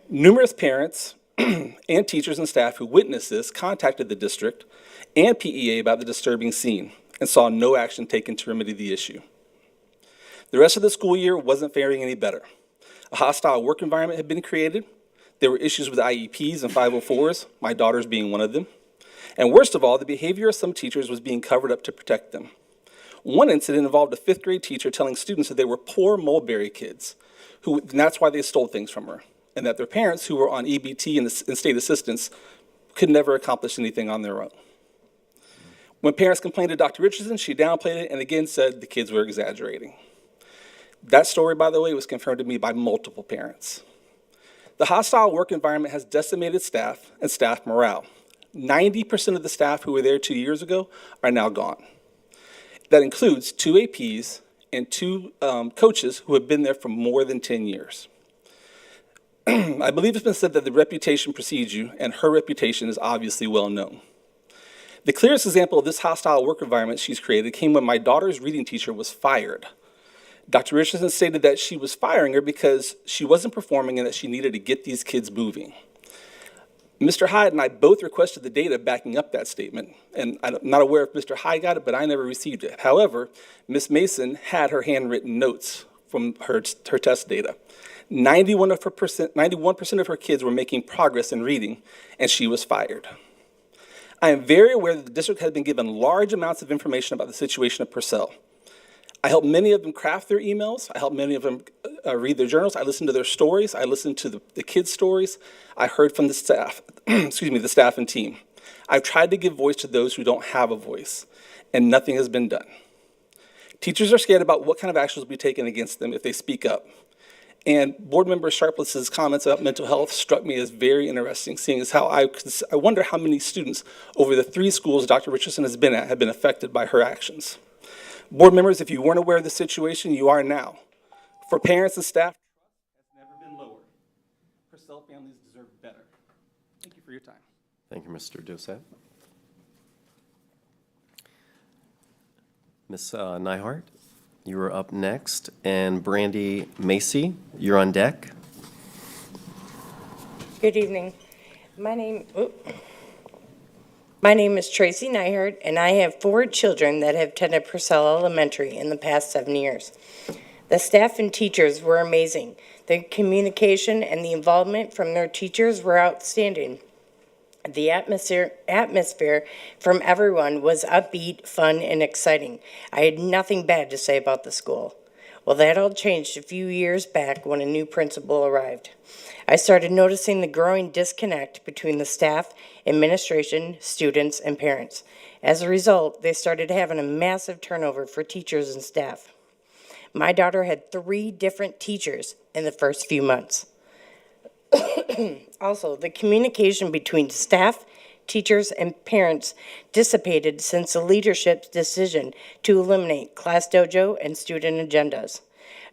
Numerous parents and teachers and staff who witnessed this contacted the district and PEA about the disturbing scene and saw no action taken to remedy the issue. The rest of the school year wasn't faring any better. A hostile work environment had been created. There were issues with IEPs and 504s, my daughter's being one of them. And worst of all, the behavior of some teachers was being covered up to protect them. One incident involved a 5th grade teacher telling students that they were poor Mulberry kids, and that's why they stole things from her, and that their parents, who were on EBT and state assistance, could never accomplish anything on their own. When parents complained to Dr. Richardson, she downplayed it and again said the kids were exaggerating. That story, by the way, was confirmed to me by multiple parents. The hostile work environment has decimated staff and staff morale. 90% of the staff who were there 2 years ago are now gone. That includes 2 APs and 2 coaches who have been there for more than 10 years. I believe it's been said that the reputation precedes you, and her reputation is obviously well known. The clearest example of this hostile work environment she's created came when my daughter's reading teacher was fired. Dr. Richardson stated that she was firing her because she wasn't performing and that she needed to get these kids moving. Mr. Hyde and I both requested the data backing up that statement, and I'm not aware if Mr. Hyde got it, but I never received it. However, Ms. Mason had her handwritten notes from her test data. 91% of her kids were making progress in reading, and she was fired. I am very aware that the district has been given large amounts of information about the situation at Purcell. I helped many of them craft their emails. I helped many of them read their journals. I listened to their stories. I listened to the kids' stories. I heard from the staff, the staff and team. I've tried to give voice to those who don't have a voice, and nothing has been done. Teachers are scared about what kind of actions will be taken against them if they speak up. And Board Member Sharpless's comments about mental health struck me as very interesting, seeing as how I wonder how many students over the 3 schools Dr. Richardson has been at have been affected by her actions. Board members, if you weren't aware of the situation, you are now. For parents and staff, trust has never been lower. Purcell families deserve better. Thank you for your time. Thank you, Mr. Doucette. Ms. Nyhart, you are up next, and Brandy Macy, you're on deck. Good evening. My name is Tracy Nyhart, and I have 4 children that have attended Purcell Elementary in the past 7 years. The staff and teachers were amazing. The communication and the involvement from their teachers were outstanding. The atmosphere from everyone was upbeat, fun, and exciting. I had nothing bad to say about the school. Well, that all changed a few years back when a new principal arrived. I started noticing the growing disconnect between the staff, administration, students, and parents. As a result, they started having a massive turnover for teachers and staff. My daughter had 3 different teachers in the first few months. Also, the communication between staff, teachers, and parents dissipated since the leadership's decision to eliminate Class Dojo and student agendas.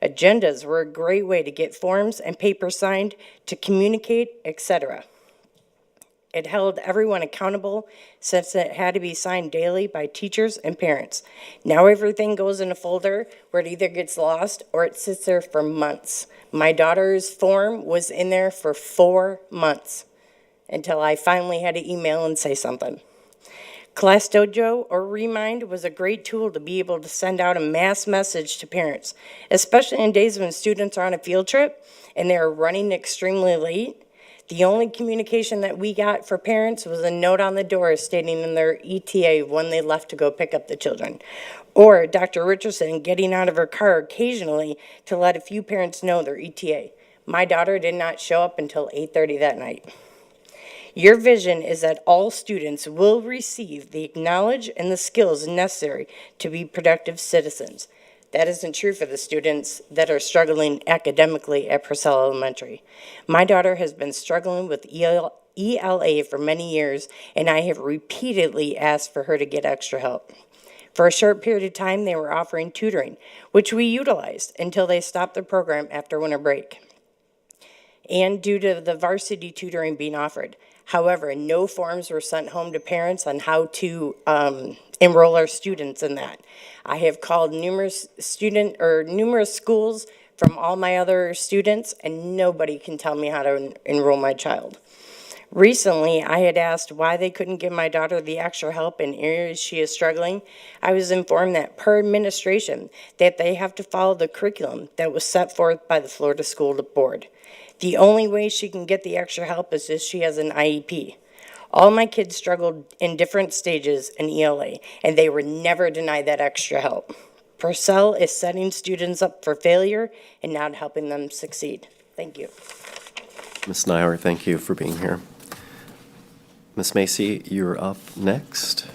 Agendas were a great way to get forms and papers signed, to communicate, etc. It held everyone accountable since it had to be signed daily by teachers and parents. Now everything goes in a folder where it either gets lost or it sits there for months. My daughter's form was in there for 4 months until I finally had to email and say something. Class Dojo or Remind was a great tool to be able to send out a mass message to parents, especially in days when students are on a field trip and they are running extremely late. The only communication that we got for parents was a note on the door stating in their ETA when they left to go pick up the children. Or Dr. Richardson getting out of her car occasionally to let a few parents know their ETA. My daughter did not show up until 8:30 that night. Your vision is that all students will receive the knowledge and the skills necessary to be productive citizens. That isn't true for the students that are struggling academically at Purcell Elementary. My daughter has been struggling with ELA for many years, and I have repeatedly asked for her to get extra help. For a short period of time, they were offering tutoring, which we utilized until they stopped the program after winter break, and due to the varsity tutoring being offered. However, no forms were sent home to parents on how to enroll our students in that. I have called numerous schools from all my other students, and nobody can tell me how to enroll my child. Recently, I had asked why they couldn't give my daughter the extra help in areas she is struggling. I was informed that per administration, that they have to follow the curriculum that was set forth by the Florida School Board. The only way she can get the extra help is if she has an IEP. All my kids struggled in different stages in ELA, and they were never denied that extra help. Purcell is setting students up for failure and not helping them succeed. Thank you. Ms. Nywer, thank you for being here. Ms. Macy, you're up next.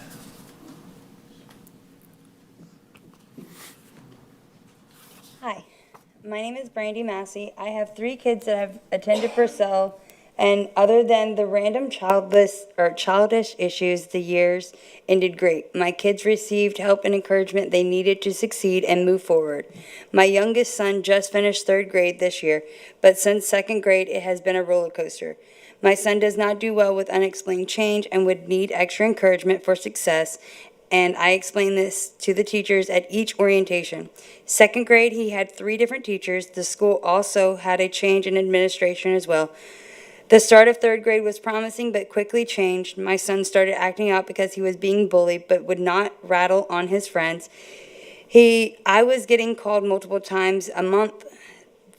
Hi, my name is Brandy Massey. I have 3 kids that have attended Purcell, and other than the random childish issues, the years ended great. My kids received help and encouragement they needed to succeed and move forward. My youngest son just finished 3rd grade this year, but since 2nd grade, it has been a roller coaster. My son does not do well with unexplained change and would need extra encouragement for success, and I explained this to the teachers at each orientation. 2nd grade, he had 3 different teachers. The school also had a change in administration as well. The start of 3rd grade was promising but quickly changed. My son started acting out because he was being bullied but would not rattle on his friends. I was getting called multiple times a month.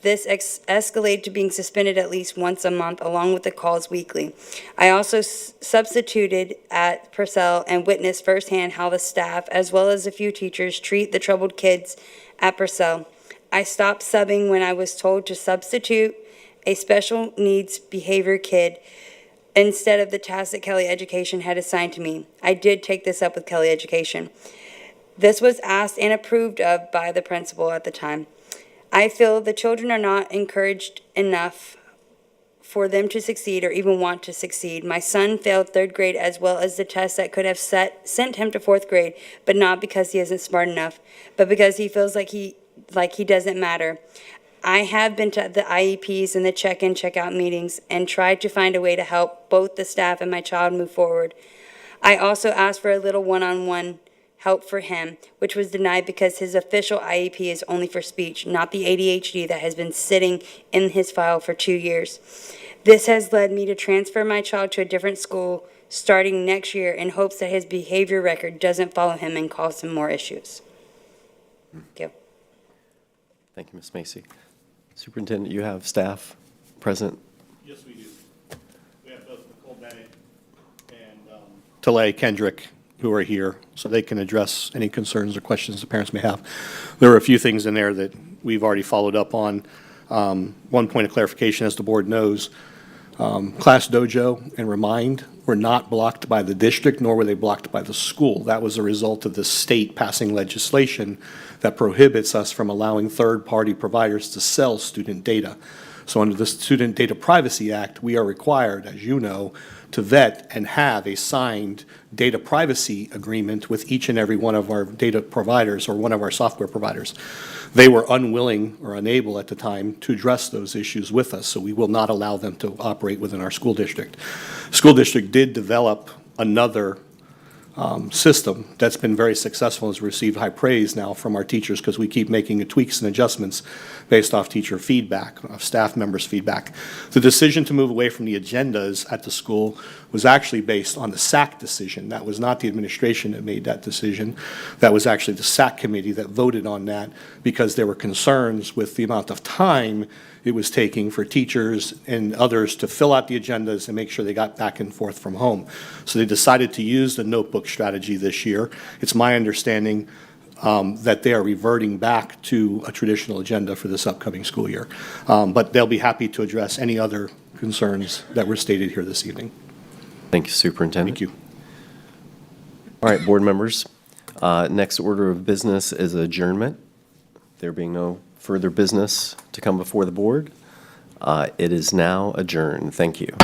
This escalated to being suspended at least once a month, along with the calls weekly. I also substituted at Purcell and witnessed firsthand how the staff, as well as a few teachers, treat the troubled kids at Purcell. I stopped subbing when I was told to substitute a special needs behavior kid instead of the task that Kelly Education had assigned to me. I did take this up with Kelly Education. This was asked and approved of by the principal at the time. I feel the children are not encouraged enough for them to succeed or even want to succeed. My son failed 3rd grade as well as the test that could have sent him to 4th grade, but not because he isn't smart enough, but because he feels like he doesn't matter. I have been to the IEPs and the check-in, check-out meetings and tried to find a way to help both the staff and my child move forward. I also asked for a little one-on-one help for him, which was denied because his official IEP is only for speech, not the ADHD that has been sitting in his file for 2 years. This has led me to transfer my child to a different school starting next year in hopes that his behavior record doesn't follow him and cause him more issues. Thank you. Thank you, Ms. Macy. Superintendent, you have staff present? Yes, we do. We have both Nicole Bennett and Talay Kendrick, who are here, so they can address any concerns or questions the parents may have. There are a few things in there that we've already followed up on. One point of clarification, as the board knows, Class Dojo and Remind were not blocked by the district, nor were they blocked by the school. That was a result of the state passing legislation that prohibits us from allowing third-party providers to sell student data. So under the Student Data Privacy Act, we are required, as you know, to vet and have a signed data privacy agreement with each and every one of our data providers or one of our software providers. They were unwilling or unable at the time to address those issues with us, so we will not allow them to operate within our school district. School district did develop another system that's been very successful and has received high praise now from our teachers because we keep making tweaks and adjustments based off teacher feedback, staff members' feedback. The decision to move away from the agendas at the school was actually based on the SAC decision. That was not the administration that made that decision. That was actually the SAC committee that voted on that because there were concerns with the amount of time it was taking for teachers and others to fill out the agendas and make sure they got back and forth from home. So they decided to use the notebook strategy this year. It's my understanding that they are reverting back to a traditional agenda for this upcoming school year. But they'll be happy to address any other concerns that were stated here this evening. Thank you, Superintendent. Thank you. All right, board members. Next order of business is adjournment. There being no further business to come before the board, it is now adjourned. Thank you.